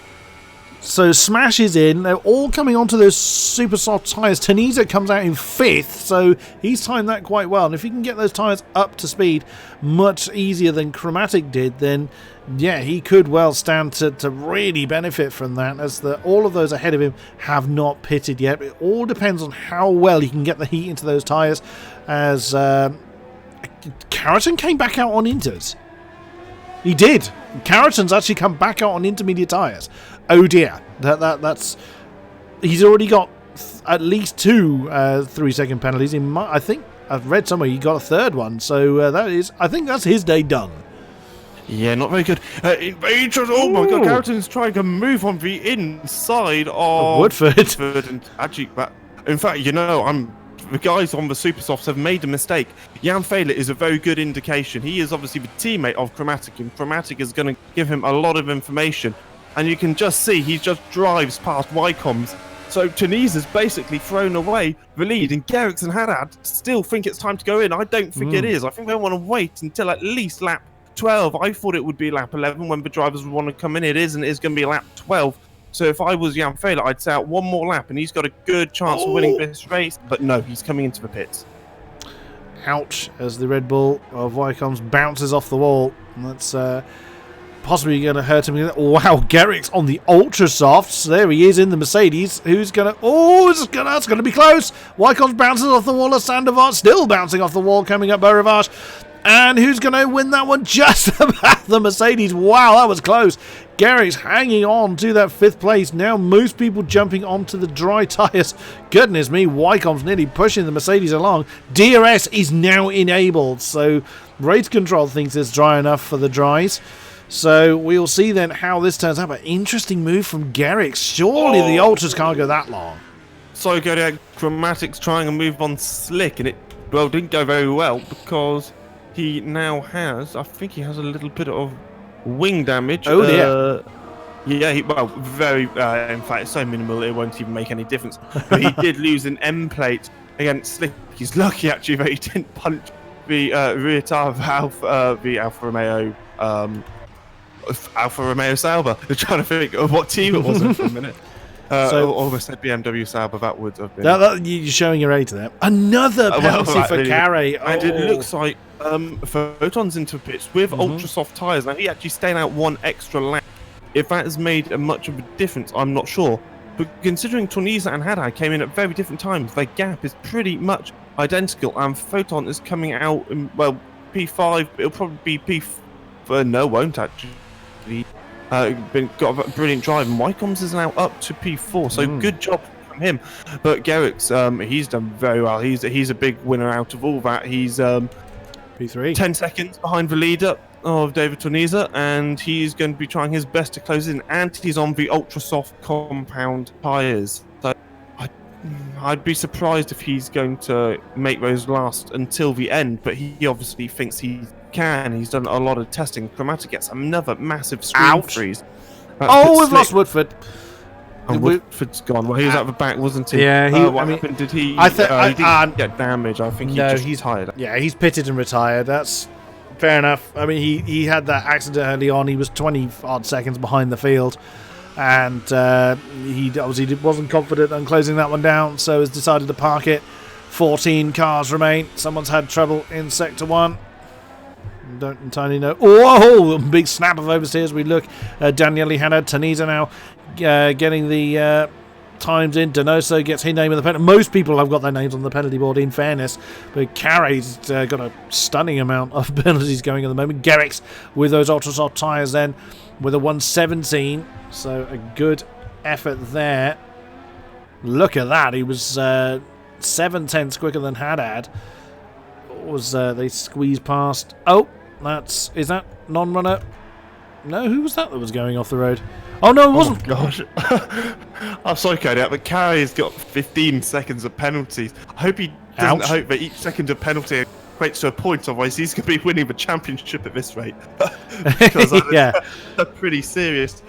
So Smash is in. They're all coming onto those super soft tyres. Tanisa comes out in 5th, so he's timed that quite well. And if he can get those tyres up to speed much easier than Chromatic did, then yeah, he could well stand to really benefit from that, as all of those ahead of him have not pitted yet. It all depends on how well he can get the heat into those tyres, as Carrington came back out on inters. He did. Carrington's actually come back out on intermediate tyres. Oh dear. That's he's already got at least 2 3-second penalties. I think I've read somewhere he got a 3rd one. So I think that's his day done. Yeah, not very good. Oh my God, Carrington's trying to move on the inside of Woodford. And actually, in fact, the guys on the super softs have made a mistake. Jan Fader is a very good indication. He is obviously the teammate of Chromatic, and Chromatic is going to give him a lot of information. And you can just see he just drives past Wycombs. So Tanisa's basically thrown away the lead, and Garrix and Haddad still think it's time to go in. I don't think it is. I think they want to wait until at least lap 12. I thought it would be lap 11 when the drivers would want to come in. It isn't. It's going to be lap 12. So if I was Jan Fader, I'd say out one more lap, and he's got a good chance of winning this race. But no, he's coming into the pits. Ouch, as the Red Bull of Wycombs bounces off the wall. That's possibly going to hurt him. Wow, Garrick's on the ultra softs. There he is in the Mercedes. Who's going to... Oh, that's going to be close. Wycombe bounces off the wall of Sandoval. Still bouncing off the wall, coming up Beaurivage. And who's going to win that one? Just about the Mercedes. Wow, that was close. Garrick's hanging on to that 5th place. Now most people jumping onto the dry tyres. Goodness me, Wycombe's nearly pushing the Mercedes along. DRS is now enabled, so race control thinks it's dry enough for the dries. So we'll see then how this turns out. But interesting move from Garrick. Surely the ultras can't go that long. So Kodiak, Chromatics trying to move on slick, and it didn't go very well because he now has, I think he has a little bit of wing damage. Oh dear. Yeah, very, in fact, it's so minimal it won't even make any difference. But he did lose an M plate against Slick. He's lucky actually that he didn't punch the rear tire of the Alfa Romeo Sauber. They're trying to think of what team it was for a minute. Almost said BMW Sauber, that would have been. You're showing your age there. Another penalty for Carey. And it looks like Photon's into pits with ultra soft tyres. Now he actually stayed out one extra lap. If that has made much of a difference, I'm not sure. But considering Tornisa and Haddad came in at very different times, their gap is pretty much identical. And Photon is coming out in, P5. It'll probably be P4. No, won't actually. Got a brilliant drive, and Wycombe's is now up to P4, so good job from him. But Garrick's, he's done very well. He's a big winner out of all that. He's P3, 10 seconds behind the leader of David Tornisa, and he's going to be trying his best to close in. And he's on the ultra soft compound tyres, so I'd be surprised if he's going to make those last until the end. But he obviously thinks he can. He's done a lot of testing. Chromatic gets another massive screen freeze. We've lost Woodford. And Woodford's gone. Well, he was at the back, wasn't he? Yeah. What happened? Did he? He didn't get damage. I think he's tired. Yeah, he's pitted and retired. That's fair enough. I mean, he had that accident early on. He was 20 odd seconds behind the field, and he obviously wasn't confident on closing that one down, so has decided to park it. 14 cars remain. Someone's had trouble in sector 1. Don't entirely know. Whoa! Big snap of oversteers. We look. Daniele Haddad, Tanisa now getting the times in. Donoso gets his name in the penalty. Most people have got their names on the penalty board, in fairness. But Carey's got a stunning amount of penalties going at the moment. Garrick's with those ultra soft tyres then with a 117. So a good effort there. Look at that. He was 7/10 quicker than Haddad. They squeezed past. Oh, is that non-runner? No, who was that was going off the road? Oh no, it wasn't. Oh gosh. I'm sorry, Kodiak, but Carey's got 15 seconds of penalties. I hope he doesn't hope that each second of penalty equates to a point, otherwise he's going to be winning the championship at this rate. Because a pretty serious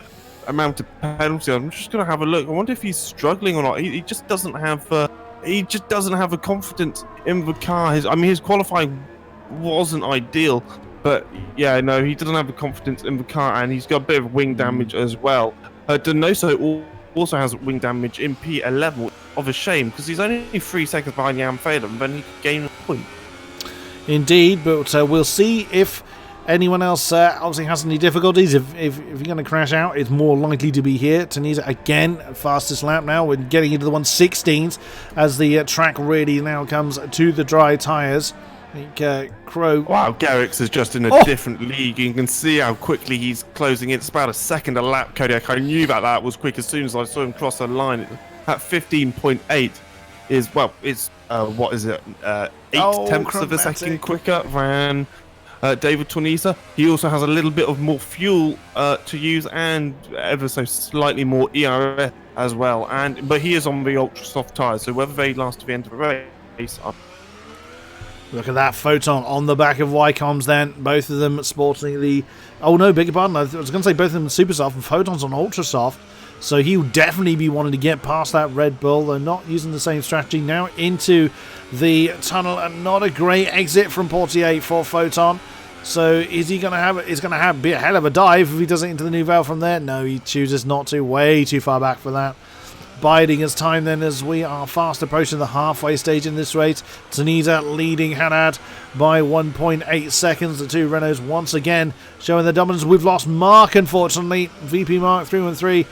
amount of penalty. I'm just going to have a look. I wonder if he's struggling or not. He just doesn't have. He just doesn't have a confidence in the car. His qualifying wasn't ideal, but yeah, no, he doesn't have the confidence in the car, and he's got a bit of wing damage as well. Donoso also has wing damage in P11, of a shame, because he's only 3 seconds behind Jan Fedor, and then he could gain a point. Indeed, but we'll see if anyone else obviously has any difficulties. If you're going to crash out, it's more likely to be here. Tanisa again, fastest lap now. We're getting into the 116s as the track really now comes to the dry tyres. I think Crow... Wow, Garrick's is just in a different league. You can see how quickly he's closing in. It's about a second a lap, Kodiak. I knew that was quick as soon as I saw him cross the line. At 15.8 is, what is it? 8/10 of a second quicker than... David Tornisa. He also has a little bit of more fuel to use, and ever so slightly more ERS as well. But he is on the ultra soft tyres, so whether they last to the end of the race. Look at that Photon on the back of Wycombe's then. Both of them sporting the... Oh no, beg your pardon. I was going to say both of them super soft, and Photon's on ultra soft. So he'll definitely be wanting to get past that Red Bull. They're not using the same strategy now into the tunnel, and not a great exit from Portier for Photon. So is he going to have? It's going to be a hell of a dive if he does it into the Nouvelle from there. No, he chooses not to. Way too far back for that. biding his time then as we are fast approaching the halfway stage in this race. Tunisia leading Haddad by 1.8 seconds. The two Renaults once again showing the dominance. We've lost Mark, unfortunately. VP Mark 313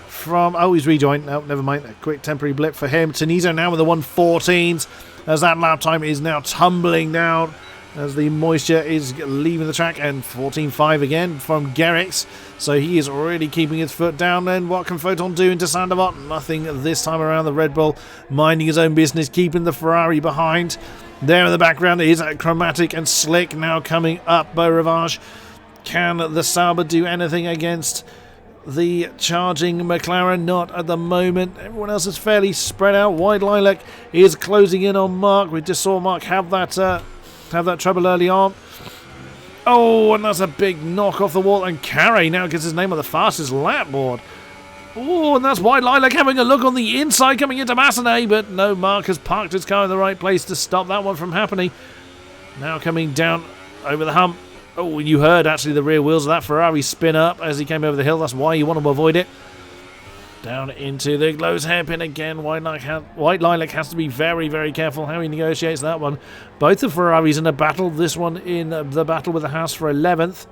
from... Oh, he's rejoined. No, never mind. A quick temporary blip for him. Tunisia now with the 1:14s as that lap time is now tumbling down as the moisture is leaving the track, and 14.5 again from Garrix. So he is already keeping his foot down. Then what can Photon do into Sandoval? Nothing this time around. The Red Bull minding his own business, keeping the Ferrari behind. There in the background is Chromatic and Slick now coming up. Beau Rivage. Can the Sauber do anything against the charging McLaren? Not at the moment. Everyone else is fairly spread out. White Lilac is closing in on Mark. We just saw Mark have that trouble early on. Oh, and that's a big knock off the wall, and Carey now gets his name on the fastest lap board. Oh, and that's White Lilac having a look on the inside coming into Massenet, but no, Mark has parked his car in the right place to stop that one from happening. Now coming down over the hump. Oh, you heard actually the rear wheels of that Ferrari spin up as he came over the hill. That's why you want to avoid it. Down into the close hairpin again. White Lilac has to be very, very careful how he negotiates that one. Both the Ferraris in a battle. This one in the battle with the Haas for 11th.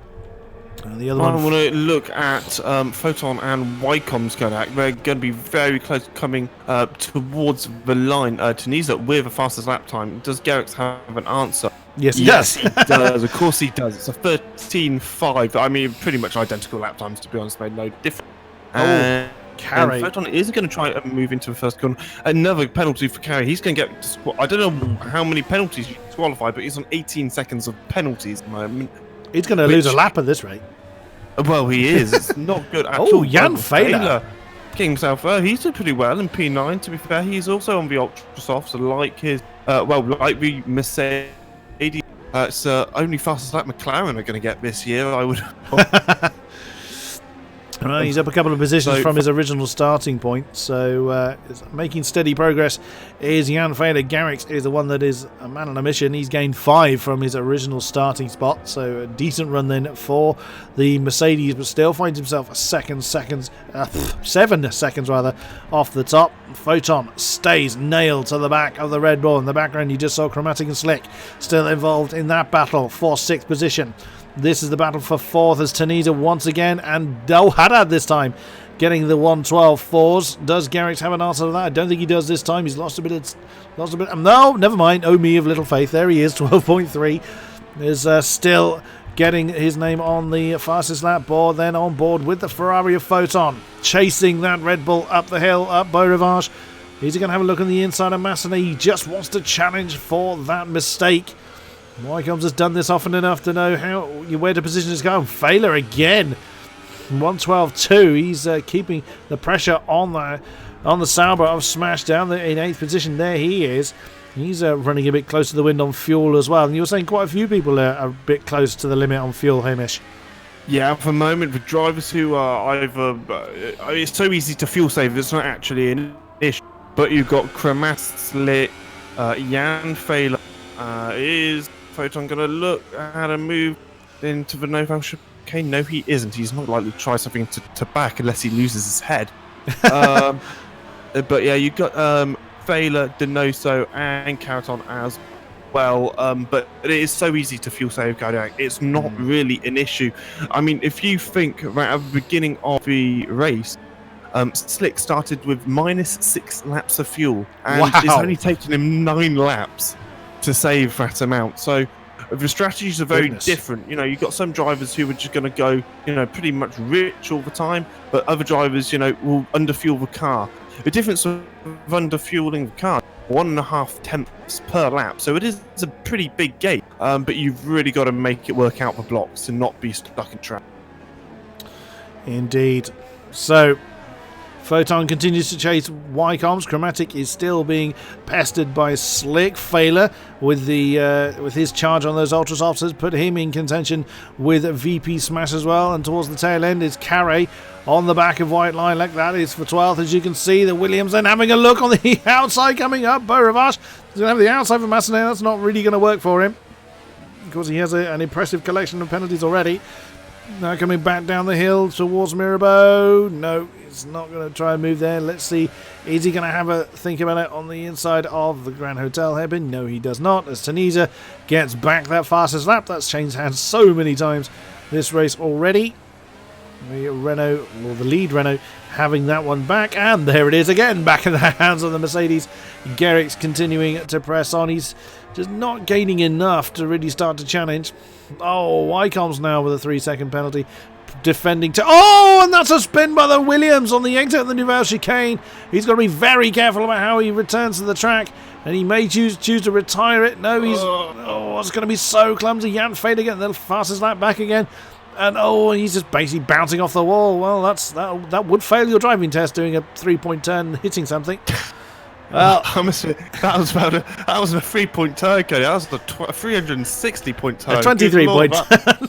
And the other one... I want to look at Photon and Wycombe's Kodak. They're going to be very close coming towards the line. Tunisia with a fastest lap time. Does Garrix have an answer? Yes, he does. Of course he does. It's a 13.5. I mean, pretty much identical lap times, to be honest. Made no difference. Carey. Photon is going to try and move into the first corner. Another penalty for Carey. He's going to get... I don't know how many penalties he's qualified, but he's on 18 seconds of penalties at the moment. He's going to lose a lap at this rate. Well, he is. It's not good at all. Oh, Jan Fehler. King himself, he's doing pretty well in P9, to be fair. He's also on the Ultra Softs, like his... like the Mercedes. It's only fastest lap McLaren are going to get this year, I would... He's up a couple of positions from his original starting point, so making steady progress is Jan Fehler. Garrix is the one that is a man on a mission. He's gained 5 from his original starting spot, so a decent run then for the Mercedes, but still finds himself 7 seconds rather off the top. Photon stays nailed to the back of the Red Bull. In the background you just saw Chromatic and Slick still involved in that battle for 6th position. This is the battle for 4th as Tunisia once again, and Haddad this time getting the 1:12 4s. Does Garrix have an answer to that? I don't think he does this time. He's lost a bit. No, never mind. Oh, me of little faith. There he is. 12.3 is still getting his name on the fastest lap board. Then on board with the Ferrari of Photon, chasing that Red Bull up the hill, up Beau Rivage. Is he going to have a look on the inside of Massenet? He just wants to challenge for that mistake. Wycombe's has done this often enough to know where to position his car. Fehler again. 1:12.2. He's keeping the pressure on the Sauber of Smash down in 8th position. There he is. He's running a bit close to the wind on fuel as well. And you were saying quite a few people are a bit close to the limit on fuel, Hamish. Yeah, for the moment, for drivers who are either... it's so easy to fuel save, it's not actually an issue. But you've got Chromatic, Jan Fehler. Is Photon going to look how to move into the no-foul chicane? No, he isn't. He's not likely to try something to back unless he loses his head. But yeah, you've got Fehler, Donoso, and Caraton as well. But it is so easy to fuel save Kodiak. It's not really an issue. I mean, if you think right at the beginning of the race, Slick started with -6 laps of fuel, and it's only taken him 9 laps to save that amount. So the strategies are very different. You know, you've got some drivers who are just going to go, pretty much rich all the time, but other drivers, will underfuel the car. The difference of underfueling the car, 1.5 tenths per lap. So it is a pretty big gate, but you've really got to make it work out the blocks and not be stuck in traffic. Indeed. So Photon continues to chase Wycombe's. Chromatic is still being pestered by Slick. Fehler with his charge on those Ultra Softs has put him in contention with VP Smash as well. And towards the tail end is Carey on the back of White Lilac. That is for 12th, as you can see. The Williams then having a look on the outside coming up. Beau Rivage is going to have the outside for Massenet. That's not really going to work for him because he has an impressive collection of penalties already. Now coming back down the hill towards Mirabeau. No, he's not going to try and move there. Let's see. Is he going to have a think about it on the inside of the Grand Hotel hairpin? No, he does not. As Tunisia gets back that fastest lap. That's changed hands so many times this race already. The Renault, or the lead Renault, having that one back. And there it is again, back in the hands of the Mercedes. Garrick's continuing to press on. He's just not gaining enough to really start to challenge. Oh, Wycombe's now with a 3-second penalty. Defending to... Oh, and that's a spin by the Williams on the exit of the Nouvelle Chicane. He's got to be very careful about how he returns to the track. And he may choose to retire it. No, he's... Oh, it's going to be so clumsy. Jan Feder getting the fastest lap back again. And oh, he's just basically bouncing off the wall. Well, that would fail your driving test, doing a 3-point turn and hitting something. Well, that was a 3-point turn, Cody. That was a 360-point turn. A 23-point turn.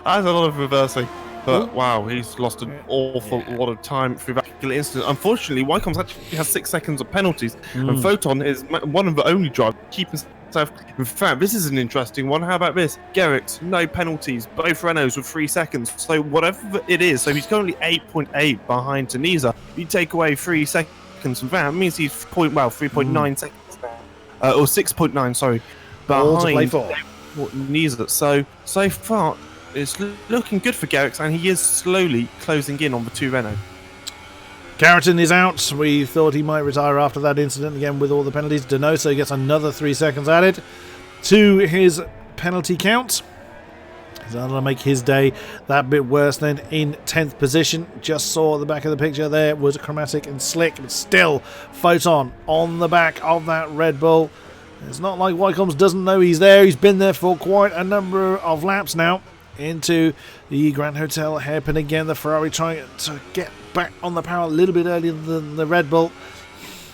That's a lot of reversing. But wow, he's lost an awful lot of time through that particular incident. Unfortunately, Wycombe's actually has 6 seconds of penalties, and Photon is one of the only drivers keeping himself. In fact, this is an interesting one. How about this? Garrick's, no penalties. Both Renaults with 3 seconds. So whatever it is, so he's currently 8.8 behind Tunisia. You take away 3 seconds from that, it means he's 3.9 seconds now. Or 6.9, sorry, behind Tunisia. So far, it's looking good for Garrick, and he is slowly closing in on the 2 Renault. Carrington is out. We thought he might retire after that incident again with all the penalties. Donoso gets another 3 seconds added to his penalty count. He's going to make his day that bit worse then in 10th position. Just saw at the back of the picture there was Chromatic and Slick, but still Photon on the back of that Red Bull. It's not like Wycombe's doesn't know he's there. He's been there for quite a number of laps now. Into the Grand Hotel hairpin again. The Ferrari trying to get back on the power a little bit earlier than the Red Bull.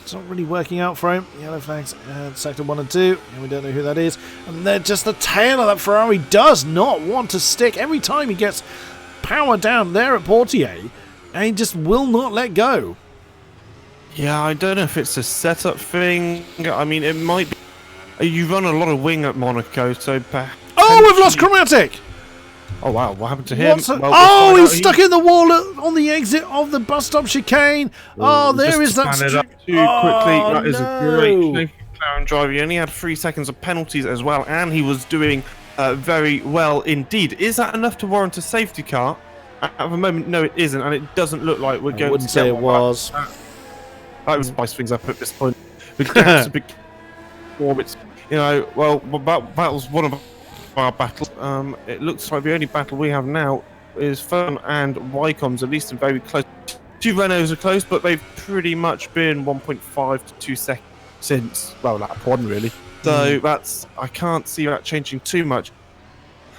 It's not really working out for him. Yellow flags sector 1 and 2. And we don't know who that is. And they're just the tail of that Ferrari does not want to stick. Every time he gets power down there at Portier, and he just will not let go. Yeah, I don't know if it's a setup thing. I mean, it might be. You run a lot of wing at Monaco, so perhaps. Oh, we've lost Chromatic! Oh wow, what happened to him? Well, he's stuck in the wall on the exit of the bus stop chicane. Oh, there is that. Too quickly. That is a great McLaren driver. He only had 3 seconds of penalties as well, and he was doing very well indeed. Is that enough to warrant a safety car? At the moment, no, it isn't, and it doesn't look like we're going to. I wouldn't say it was. That would spice things up at this point. The gap's a bit warm. It's well, that was one of our battles. It looks like the only battle we have now is Fun and Wycombe's, at least very close. 2 Renaults are close, but they've pretty much been 1.5 to 2 seconds since, well, lap 1 really. So that's, I can't see that changing too much.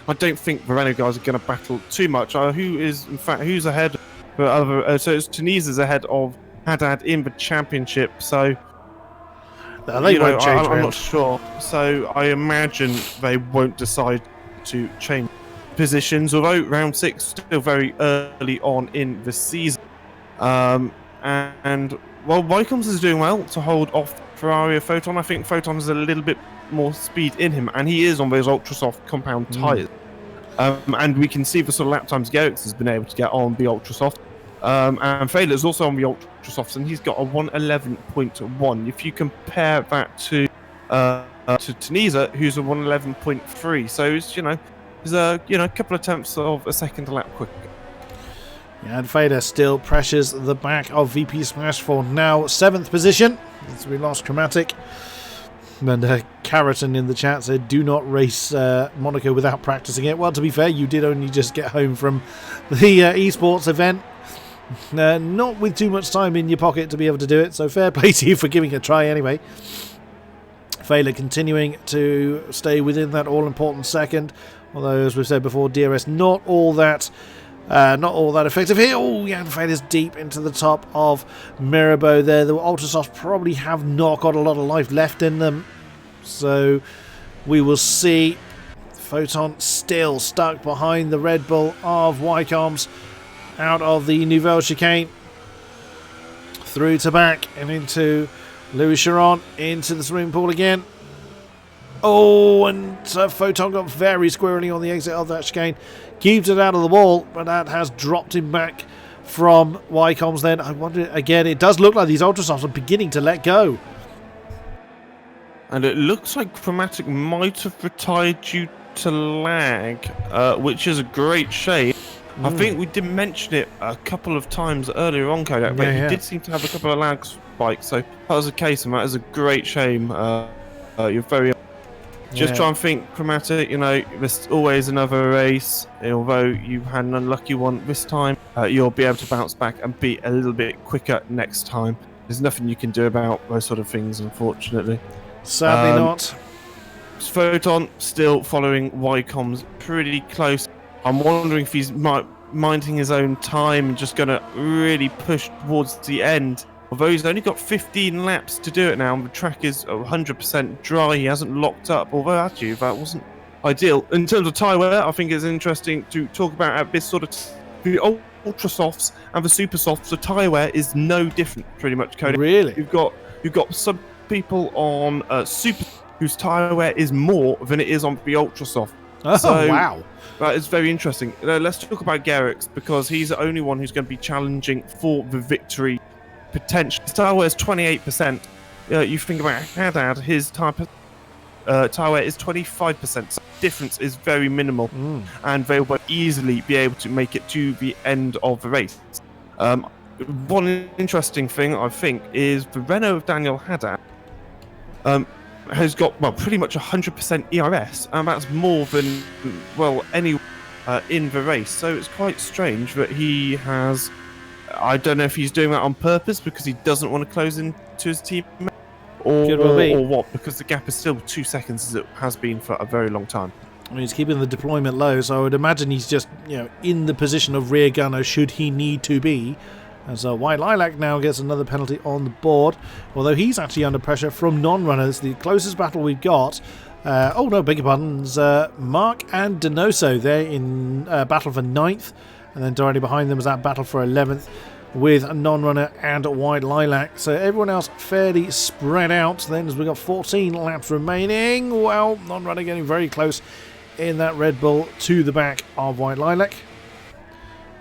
I don't think the Renault guys are going to battle too much. Who's ahead? So it's Tunisia's ahead of Haddad in the championship. So they won't change. I'm not sure. So I imagine they won't decide to change positions. Although round 6 still very early on in the season, and well, Wycombe's is doing well to hold off Ferrari or Photon. I think Photon has a little bit more speed in him, and he is on those ultra soft compound tyres. And we can see the sort of lap times Garrix has been able to get on the ultra soft. And Failer is also on the ultra softs, and he's got a 111.1. If you compare that to Tunisia, who's a 111.3, so it's there's a couple of tenths of a second a lap quicker. Yeah, and Fader still pressures the back of VP Smash for now 7th position. As we lost Chromatic. And Carrington in the chat said, do not race Monaco without practicing it. Well, to be fair, you did only just get home from the esports event. Not with too much time in your pocket to be able to do it, so fair play to you for giving it a try anyway. Failer continuing to stay within that all-important second, although, as we've said before, DRS not all that effective here. Oh, yeah, Failer's deep into the top of Mirabeau there. The Ultrasofts probably have not got a lot of life left in them, so we will see. Photon still stuck behind the Red Bull of Wycombe's. Out of the Nouvelle Chicane, through to back and into Louis Chiron, into the swimming pool again. Oh, and Photon got very squirrely on the exit of that chicane. Keeps it out of the wall, but that has dropped him back from Wycombs then. I wonder, again, it does look like these Ultrasofts are beginning to let go. And it looks like Chromatic might have retired due to lag, which is a great shame. I think we did mention it a couple of times earlier on, Kodiak, but he did seem to have a couple of lag spikes, so that was the case, and that is a great shame. You're very... Just try and think, Chromatic, you know, there's always another race, although you had an unlucky one this time, you'll be able to bounce back and be a little bit quicker next time. There's nothing you can do about those sort of things, unfortunately. Sadly not. Photon still following Wycombs pretty close. I'm wondering if he's minding his own time and just going to really push towards the end. Although he's only got 15 laps to do it now, and the track is 100% dry, he hasn't locked up. Although actually that wasn't ideal. In terms of tyre wear, I think it's interesting to talk about at this sort of the ultra softs and the super softs. The tyre wear is no different, pretty much, Cody. Really? You've got some people on super whose tyre wear is more than it is on the ultra soft. Oh, so, wow. That is very interesting. Let's talk about Garrix, because he's the only one who's going to be challenging for the victory potential. His tyre wear is 28%. You think about Haddad, his tyre wear is 25%. So the difference is very minimal, and they'll both easily be able to make it to the end of the race. One interesting thing, I think, is the Renault of Daniel Haddad has got, well, pretty much 100% ERS, and that's more than, well, any in the race. So it's quite strange that he has... I don't know if he's doing that on purpose because he doesn't want to close into his team, or what, because the gap is still 2 seconds as it has been for a very long time. I mean, he's keeping the deployment low, so I would imagine he's just, you know, in the position of rear gunner should he need to be. As White Lilac now gets another penalty on the board, although he's actually under pressure from non-runners. The closest battle we've got, oh no, beg your pardons, Mark and Donoso there in battle for 9th, and then directly behind them is that battle for 11th with a non-runner and White Lilac. So everyone else fairly spread out then, as we've got 14 laps remaining. Well, non-runner getting very close in that Red Bull to the back of White Lilac.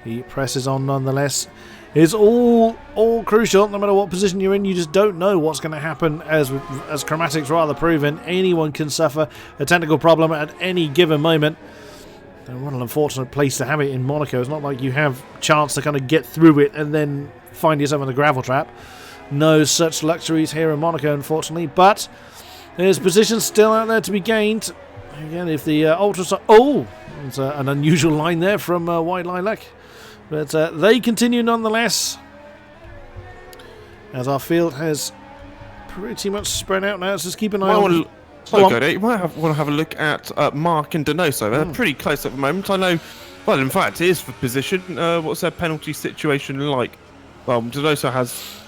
He presses on nonetheless. It's all crucial. No matter what position you're in, you just don't know what's going to happen. As Chromatic's rather proven, anyone can suffer a technical problem at any given moment. And what an unfortunate place to have it in Monaco. It's not like you have a chance to kind of get through it and then find yourself in a gravel trap. No such luxuries here in Monaco, unfortunately. But there's positions still out there to be gained. Again, if the Ultras are... Oh! It's an unusual line there from White Lilac. But they continue nonetheless, as our field has pretty much spread out now. Let's just keep an eye on... You might want to have a look at Mark and Donoso. They're pretty close at the moment. I know, well, in fact, it is for position. What's their penalty situation like? Well, Donoso has...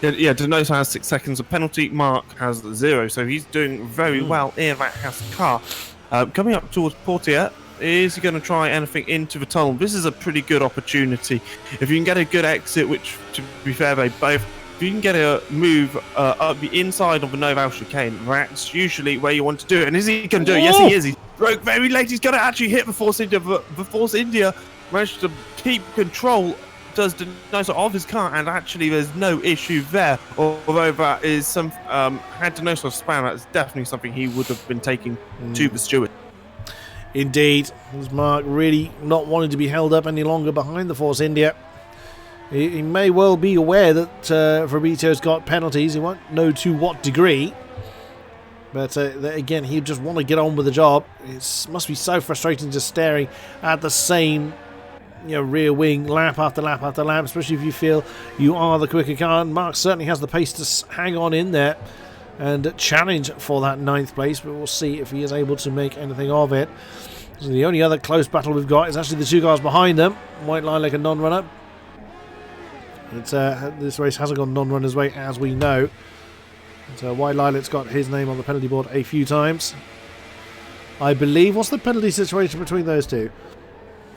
Donoso has 6 seconds of penalty. Mark has 0, so he's doing very well in that Haas car. Coming up towards Portier, is he going to try anything into the tunnel? This is a pretty good opportunity. If you can get a good exit, which, to be fair, they both... If you can get a move up the inside of the Noval chicane, that's usually where you want to do it. And is he going to do it? Yes, he is. He broke very late. He's going to actually hit the Force India. The Force India managed to keep control, does Donoso, of his car, and actually there's no issue there. Although that is some... had Donoso span, that's definitely something he would have been taking to the steward. Indeed. There's Mark really not wanting to be held up any longer behind the Force India. He may well be aware that Fabrizio's got penalties. He won't know to what degree. But again, he'd just want to get on with the job. It must be so frustrating just staring at the same rear wing lap after lap after lap, especially if you feel you are the quicker car. And Mark certainly has the pace to hang on in there and challenge for that 9th place. But we'll see if he is able to make anything of it. So the only other close battle we've got is actually the 2 cars behind them. White Lilac and non-runner. This race hasn't gone non-runner's way, as we know. So White Lilac's got his name on the penalty board a few times. I believe. What's the penalty situation between those two?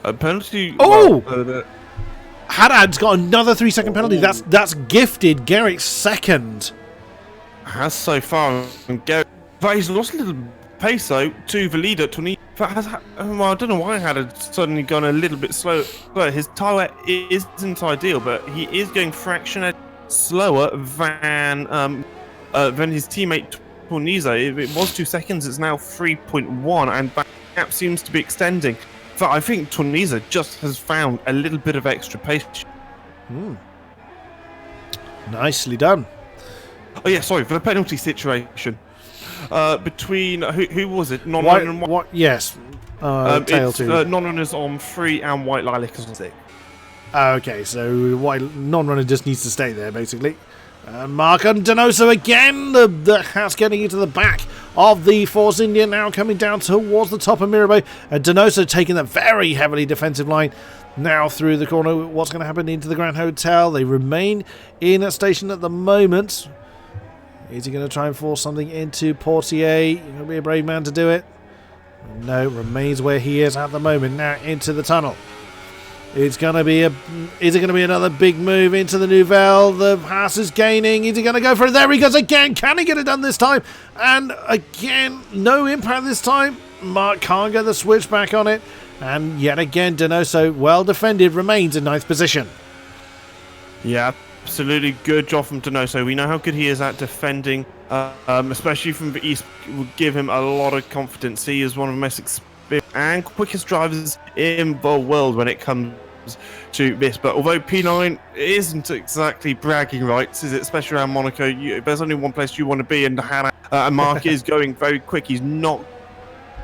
A penalty... Oh! Haddad's got another 3-second penalty. That's gifted Garrick's second. Has so far. And Garrick But he's lost a little pace though to the leader, Tony. Well, I don't know why I had suddenly gone a little bit slow. His tyre isn't ideal, but he is going fractionally slower than his teammate Torniza. If it was 2 seconds, it's now 3.1, and that gap seems to be extending. But I think Torniza just has found a little bit of extra pace. Nicely done. Oh yeah, sorry for the penalty situation. Between who was it? Non-runner and What? Yes. Tail it's 2. non-runners on 3 and White Lilac on 6. Okay, so non-runner just needs to stay there, basically. Mark and Donoso again. The hat's getting into the back of the Force India, now coming down towards the top of Mirabeau. And Donoso taking that very heavily defensive line now through the corner. What's going to happen into the Grand Hotel? They remain in a station at the moment. Is he going to try and force something into Portier? You're going to be a brave man to do it. No, remains where he is at the moment. Now into the tunnel. It's going to be is it going to be another big move into the Nouvelle? The Haas is gaining. Is he going to go for it? There he goes again. Can he get it done this time? And again, no impact this time. Mark can't get the switch back on it. And yet again, Donoso, well defended, remains in 9th position. Yeah, absolutely good job from Donoso. We know how good he is at defending, especially from the east. Will give him a lot of confidence. He is one of the most experienced and quickest drivers in the world when it comes to this. But although P9 isn't exactly bragging rights, is it? Especially around Monaco, there's only one place you want to be, and Mark is going very quick. He's not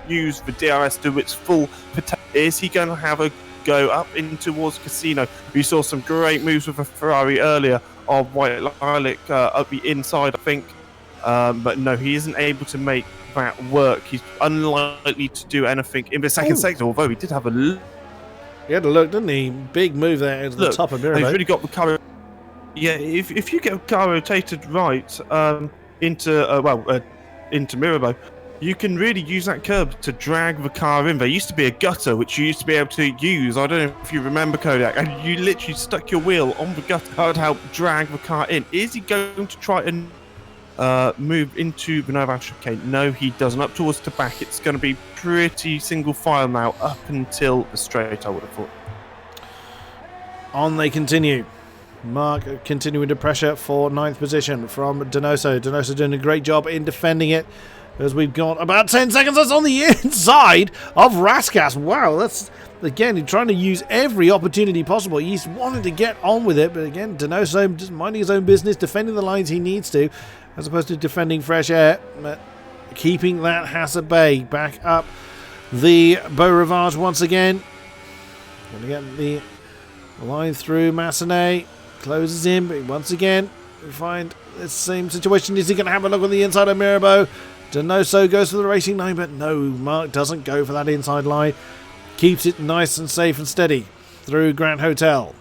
used the DRS to its full potential. Is he going to have a go up in towards Casino? We saw some great moves with a Ferrari earlier of White Lilac up the inside, I think. But no, he isn't able to make that work. He's unlikely to do anything in the second sector, although he did have a look. He had a look, didn't he? Big move there into the top of Mirabeau. He's really got the car. Yeah, if you get a car rotated right into Mirabeau, you can really use that curb to drag the car in. There used to be a gutter which you used to be able to use. I don't know if you remember, Kodiak, and you literally stuck your wheel on the gutter. That would help drag the car in. Is he going to try and move into the Nova chicane? No, he doesn't. Up towards the back, it's going to be pretty single file now up until the straight, I would have thought. On they continue. Mark continuing to pressure for 9th position from Donoso. Donoso doing a great job in defending it, as we've got about 10 seconds. That's on the inside of Raskas. Wow, that's, again, he's trying to use every opportunity possible. He's wanting to get on with it, but again, Donoso just minding his own business, defending the lines he needs to, as opposed to defending fresh air, but keeping that Haas at bay. Back up the Beau Rivage once again. Going to get the line through Massenet. Closes in, but once again, we find the same situation. Is he going to have a look on the inside of Mirabeau? Donoso goes for the racing line, but no, Mark doesn't go for that inside line. Keeps it nice and safe and steady through Grand Hotel.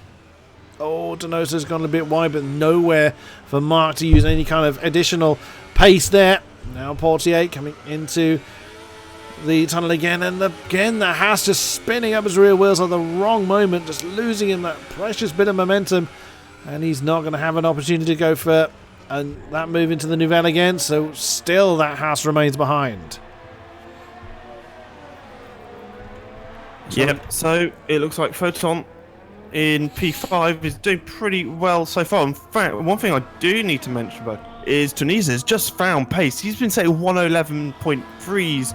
Oh, Donoso's gone a bit wide, but nowhere for Mark to use any kind of additional pace there. Now Portier coming into the tunnel again, and again the Haas just spinning up his rear wheels at the wrong moment, just losing him that precious bit of momentum, and he's not going to have an opportunity to go for that move into the Nouvelle again, so still that Haas remains behind. Yep, so it looks like Photon in P5 is doing pretty well so far. In fact, one thing I do need to mention about is Tunisia's just found pace. He's been saying 111.3s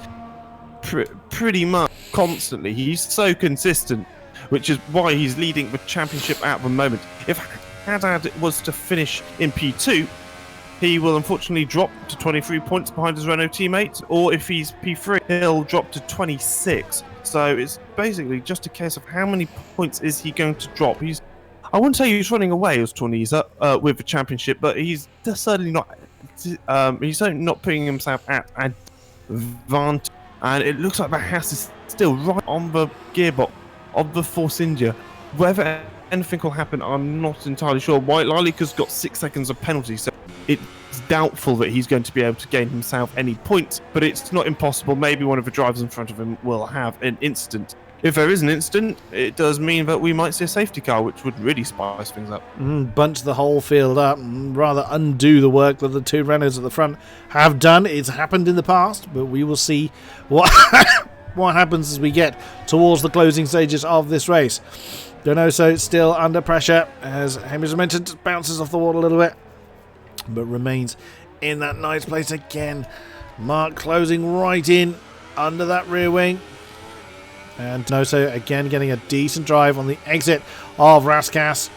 pretty much constantly. He's so consistent, which is why he's leading the championship at the moment. If Haddad was to finish in P2, he will unfortunately drop to 23 points behind his Renault teammate, or if he's P3, he'll drop to 26. So it's basically just a case of how many points is he going to drop. I wouldn't say he's running away as Torniza with the championship, but he's certainly not. He's certainly not putting himself at advantage. And it looks like the Haas is still right on the gearbox of the Force India. Whether anything will happen, I'm not entirely sure. White Lilac has got 6 seconds of penalty, so it's doubtful that he's going to be able to gain himself any points, but it's not impossible. Maybe one of the drivers in front of him will have an incident. if there is an incident, it does mean that we might see a safety car, which would really spice things up. Bunch the whole field up and rather undo the work that the two Renaults at the front have done. It's happened in the past, but we will see what what happens as we get towards the closing stages of this race. Donoso still under pressure, as Hamish mentioned, bounces off the wall a little bit, but remains in that nice place again. Mark closing right in under that rear wing. And Donoso again getting a decent drive on the exit of Raskas.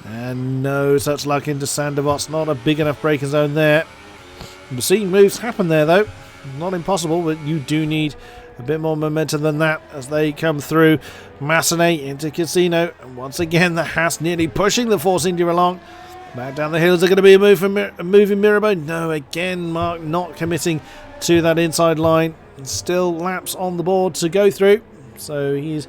And no such luck into Sanderbots. Not a big enough braking zone there. We're seeing moves happen there though. Not impossible, but you do need a bit more momentum than that as they come through. Massenet into Casino. And once again, the Haas nearly pushing the Force India along. Back down the hill. Is there going to be a move in Mirabeau? No, again, Mark not committing to that inside line. Still laps on the board to go through. So he's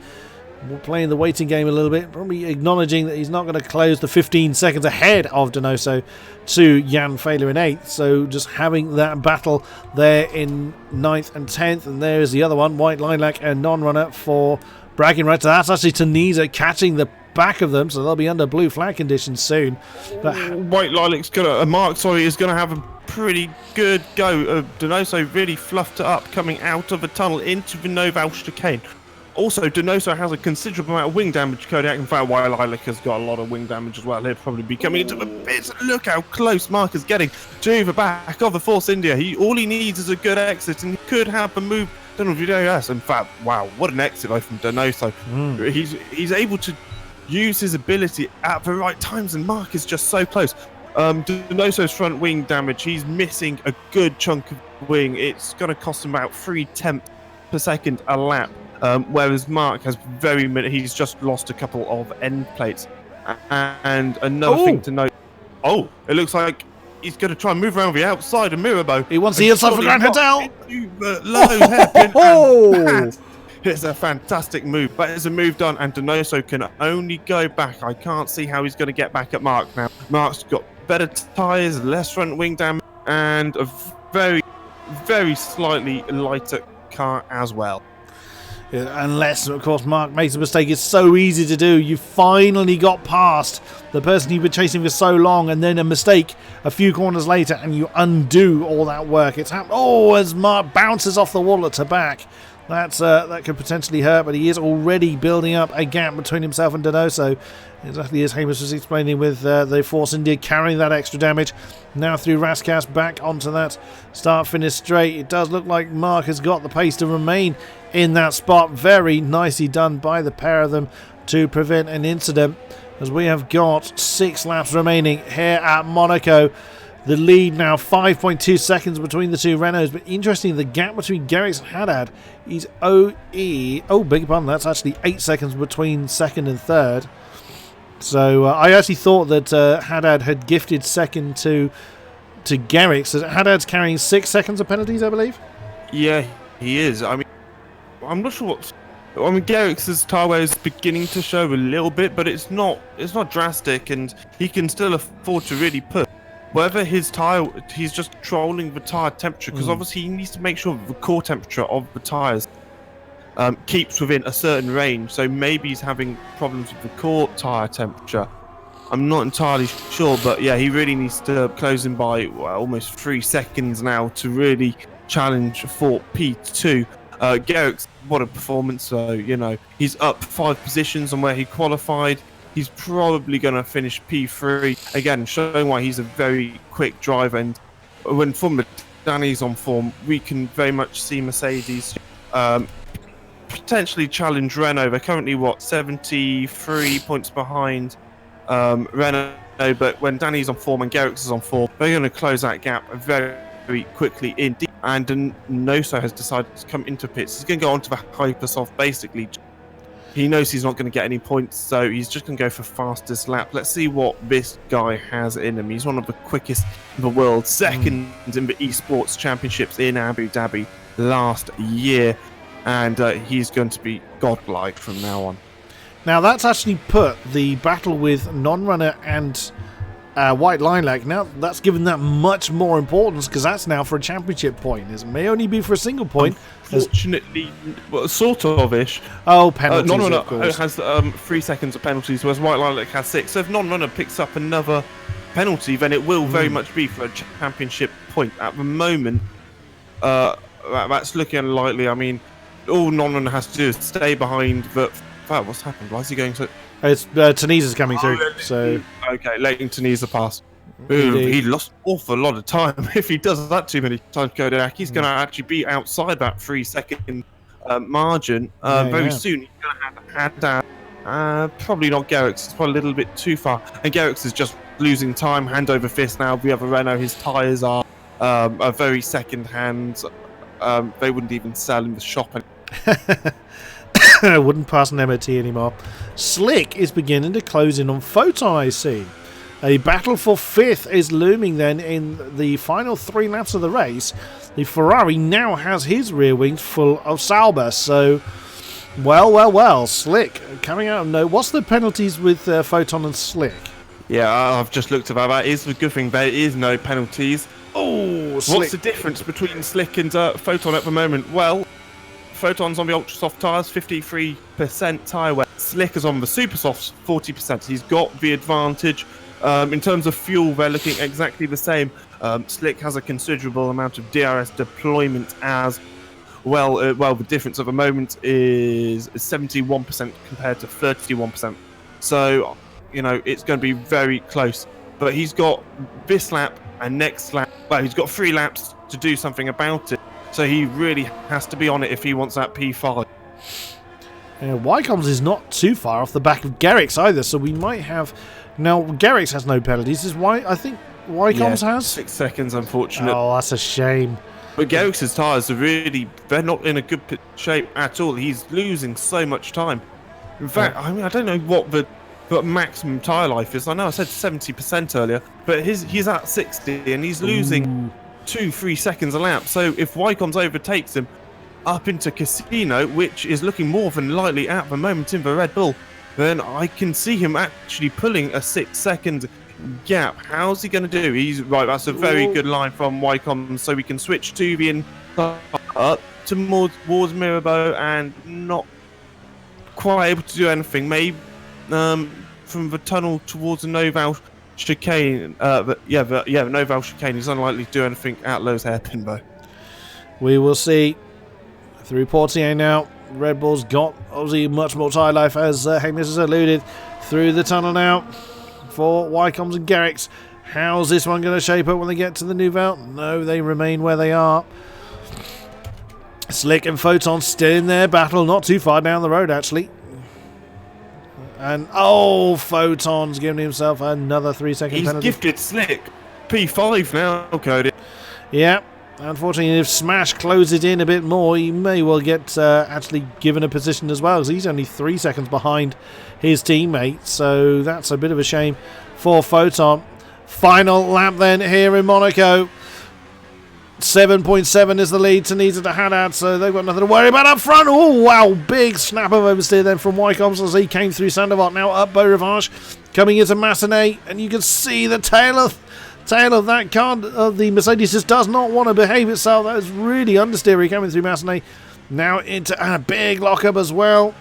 playing the waiting game a little bit. Probably acknowledging that he's not going to close the 15 seconds ahead of Donoso to Jan Fehler in 8th. So just having that battle there in 9th and 10th. And there's the other one, White Lilac and non-runner for bragging rights. So that's actually Tunisia catching the back of them, so they'll be under blue flag conditions soon. But White Lilac's is gonna have a pretty good go. Donoso really fluffed it up coming out of the tunnel into the Noval chicane. Also, Donoso has a considerable amount of wing damage. Kodiak, in fact, White Lilac has got a lot of wing damage as well. He'll probably be coming into the pits. Look how close Mark is getting to the back of the Force India. All he needs is a good exit, and he could have a move. Don't know if you know. Yes, in fact, wow, what an exit though from Donoso. He's able to use his ability at the right times, and Mark is just so close. Donoso's front wing damage, he's missing a good chunk of wing. It's going to cost him about 3/10 per second a lap, whereas Mark has he's just lost a couple of end plates. And another thing to note, it looks like he's going to try and move around the outside of Mirabeau. He wants the inside for Grand Hotel. It's a fantastic move. That is a move done, and Donoso can only go back. I can't see how he's going to get back at Mark now. Mark's got better tyres, less front wing damage, and a very, very slightly lighter car as well. Unless, of course, Mark makes a mistake. It's so easy to do. You finally got past the person you've been chasing for so long, and then a mistake a few corners later, and you undo all that work. It's happened. As Mark bounces off the wall at the back. That could potentially hurt, but he is already building up a gap between himself and Donoso. Exactly as Hamish was explaining, with the Force India carrying that extra damage. Now through Raskas back onto that start-finish straight. It does look like Mark has got the pace to remain in that spot. Very nicely done by the pair of them to prevent an incident, as we have got 6 laps remaining here at Monaco. The lead now 5.2 seconds between the two Renaults, but interesting, the gap between Garrix and Haddad is beg your pardon, that's actually 8 seconds between second and third. So I actually thought that Haddad had gifted second to Garrix. So Haddad's carrying 6 seconds of penalties, I believe. Yeah, he is. I mean, I'm not sure what. I mean, Garrix's tyre wear is beginning to show a little bit, but it's not drastic, and he can still afford to really push. Whether his tyre, he's just controlling the tyre temperature, because obviously he needs to make sure that the core temperature of the tyres keeps within a certain range. So maybe he's having problems with the core tyre temperature. I'm not entirely sure, but yeah, he really needs to close in by almost 3 seconds now to really challenge for P2. Garrix, what a performance! So he's up 5 positions on where he qualified. He's probably going to finish P3 again, showing why he's a very quick driver. And when Formula Danny's on form, we can very much see Mercedes potentially challenge Renault. They're currently 73 points behind Renault, but when Danny's on form and Garrix is on form, they're going to close that gap very, very quickly indeed. And Donoso has decided to come into pits. He's going to go onto the Hypersoft basically. He knows he's not going to get any points, so he's just going to go for fastest lap. Let's see what this guy has in him. He's one of the quickest in the world, second in the esports championships in Abu Dhabi last year, and he's going to be godlike from now on. Now that's actually put the battle with non-runner and white lilac. Now that's given that much more importance because that's now for a championship point. It may only be for a single point. Fortunately, well, sort of-ish. Oh, penalties, non-runner of course. has 3 seconds of penalties, whereas white lilac has 6. So if non-runner picks up another penalty, then it will very much be for a championship point. At the moment, that's looking unlikely. I mean, all non-runner has to do is stay behind the... Wow, what's happened? Why is he going so... It's Tunesa's coming through, so... Okay, letting Tunisia pass. Ooh, he lost an awful lot of time. If he does that too many times, Kodiak, he's going to actually be outside that 3-second margin. Very soon, he's going to have to hand down. Probably not Garrix. It's probably a little bit too far. And Garrix is just losing time, hand over fist now. The other Renault, his tyres are a very second hand. They wouldn't even sell in the shop. I wouldn't pass an MOT anymore. Slick is beginning to close in on Photon, I see. A battle for 5th is looming then in the final 3 laps of the race. The Ferrari now has his rear wings full of Sauber, so... Well, Slick coming out of no... What's the penalties with Photon and Slick? Yeah, I've just looked at that. That is the good thing. There is no penalties. Oh, Slick. What's the difference between Slick and Photon at the moment? Well, Photon's on the ultra soft tyres, 53% tyre wear. Slick is on the super softs, 40%. He's got the advantage. In terms of fuel, they're looking exactly the same. Slick has a considerable amount of DRS deployment as well. The difference at the moment is 71% compared to 31%. So, you know, it's going to be very close. But he's got this lap and next lap. Well, he's got 3 laps to do something about it. So he really has to be on it if he wants that P5. Wycombs is not too far off the back of Garrix either, so we might have... Now, Garrix has no penalties. I think Wycombs has? 6 seconds, unfortunately. Oh, that's a shame. But Garrix's tyres are really... They're not in a good shape at all. He's losing so much time. In fact, I mean, I don't know what the maximum tyre life is. I know I said 70% earlier, but he's at 60 and he's losing 2-3 seconds a lap. So if Wycombs overtakes him up into Casino, which is looking more than likely at the moment in the Red Bull, then I can see him actually pulling a 6-second gap. How's he going to do? He's right. That's a very good line from Wycombs. So we can switch to the inside up towards Mirabeau and not quite able to do anything. Maybe from the tunnel towards the Noval chicane. The Noval chicane. He's unlikely to do anything at Low's hairpin though. We will see. Through Portier now. Red Bull's got obviously much more tyre life, as Hamish has alluded. Through the tunnel now for Wycombs and Garrix. How's this one going to shape up when they get to the Nouvelle? No, they remain where they are. Slick and Photon still in their battle, not too far down the road actually. And Photon's giving himself another 3-second penalty. He's gifted Slick P5 now, Cody. Yeah. Unfortunately, if Smash closes in a bit more, he may well get actually given a position as well, because he's only 3 seconds behind his teammate, so that's a bit of a shame for Photon. Final lap then here in Monaco. 7.7 is the lead to Nisa to Haddad, so they've got nothing to worry about up front. Oh, wow, big snap of oversteer then from Wycombs as he came through Sandoval. Now up Beaurivage, coming into Massenet, and you can see the tail of that car of the Mercedes just does not want to behave itself. That is really understeery coming through Massenet. Now into a big lockup as well.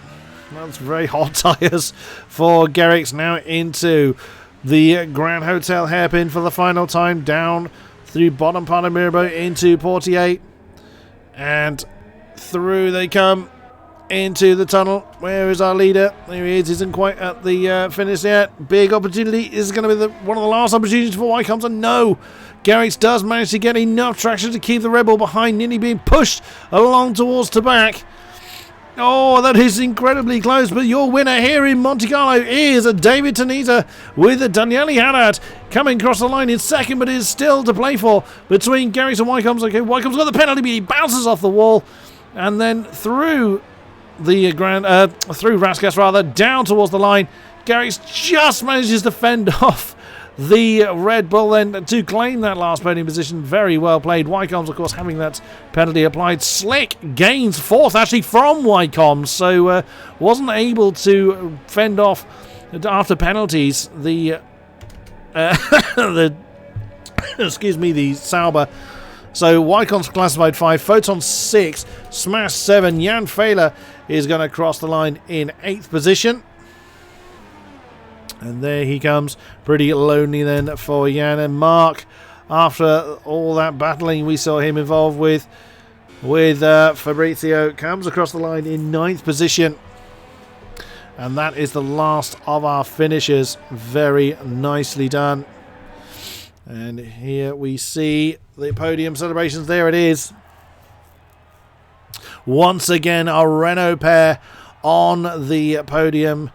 That's very hot tyres for Garrix. Now into the Grand Hotel hairpin for the final time. Down through bottom part of Mirabeau into Portier. And through they come into the tunnel. Where is our leader? There he is. Isn't quite at the finish yet. Big opportunity. This is going to be one of the last opportunities for Wycombs. And no, Garrix does manage to get enough traction to keep the Red Bull behind, nearly being pushed along towards the back. Oh, that is incredibly close. But your winner here in Monte Carlo is David Tanita with Daniele Haddad coming across the line in second, but is still to play for between Garrix and Wycombs. Okay, Wycombs got the penalty, but he bounces off the wall and then through the through Raskas rather, down towards the line. Garrix just manages to fend off the Red Bull then to claim that last podium position. Very well played. Wycombs, of course, having that penalty applied. Slick gains 4th actually from Wycombs, so wasn't able to fend off after penalties the excuse me, the Sauber. So Wycon's classified 5, Photon 6, Smash 7. Jan Fehler is going to cross the line in 8th position. And there he comes. Pretty lonely then for Jan. And Mark, after all that battling we saw him involved with Fabrizio, comes across the line in 9th position. And that is the last of our finishers. Very nicely done. And here we see the podium celebrations. There it is. Once again, our Renault pair on the podium.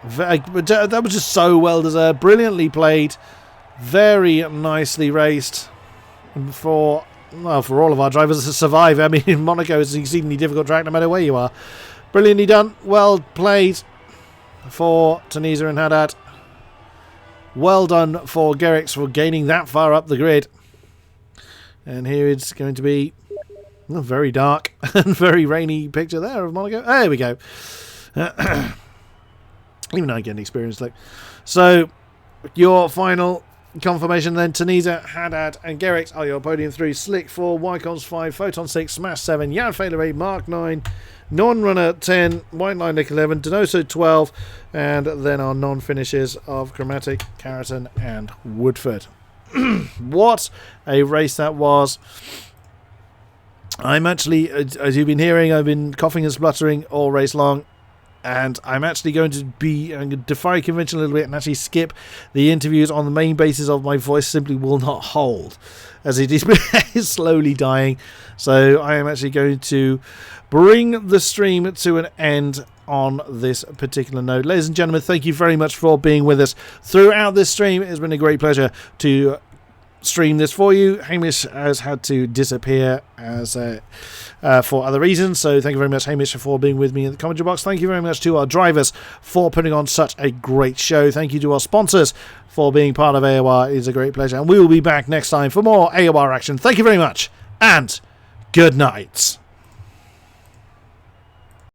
That was just so well deserved. Brilliantly played. Very nicely raced. And for all of our drivers to survive. I mean, Monaco is an exceedingly difficult track no matter where you are. Brilliantly done. Well played for Tunisia and Haddad. Well done for Gerrits for gaining that far up the grid. And here it's going to be a very dark and very rainy picture there of Monaco. There we go. Even though I get an experience look. So, your final confirmation then. Tunisia, Haddad and Gerrits are your podium 3. Slick 4, Wycons 5, Photon 6, Smash 7, Jan Fehler 8, Mark 9, Non-Runner 10, White Line Nick 11, Donoso 12, and then our non-finishers of Chromatic, Carroton and Woodford. What a race that was. I'm actually, as you've been hearing, I've been coughing and spluttering all race long. And I'm actually going to defy convention a little bit and actually skip the interviews on the main basis of my voice simply will not hold, as it is slowly dying. So I am actually going to bring the stream to an end on this particular note. Ladies and gentlemen, thank you very much for being with us throughout this stream. It has been a great pleasure to stream this for you. Hamish has had to disappear as for other reasons, so thank you very much, Hamish, for being with me in the commentary box. Thank you very much to our drivers for putting on such a great show. Thank you to our sponsors for being part of AOR. It is a great pleasure, and we will be back next time for more AOR action. Thank you very much, and good night.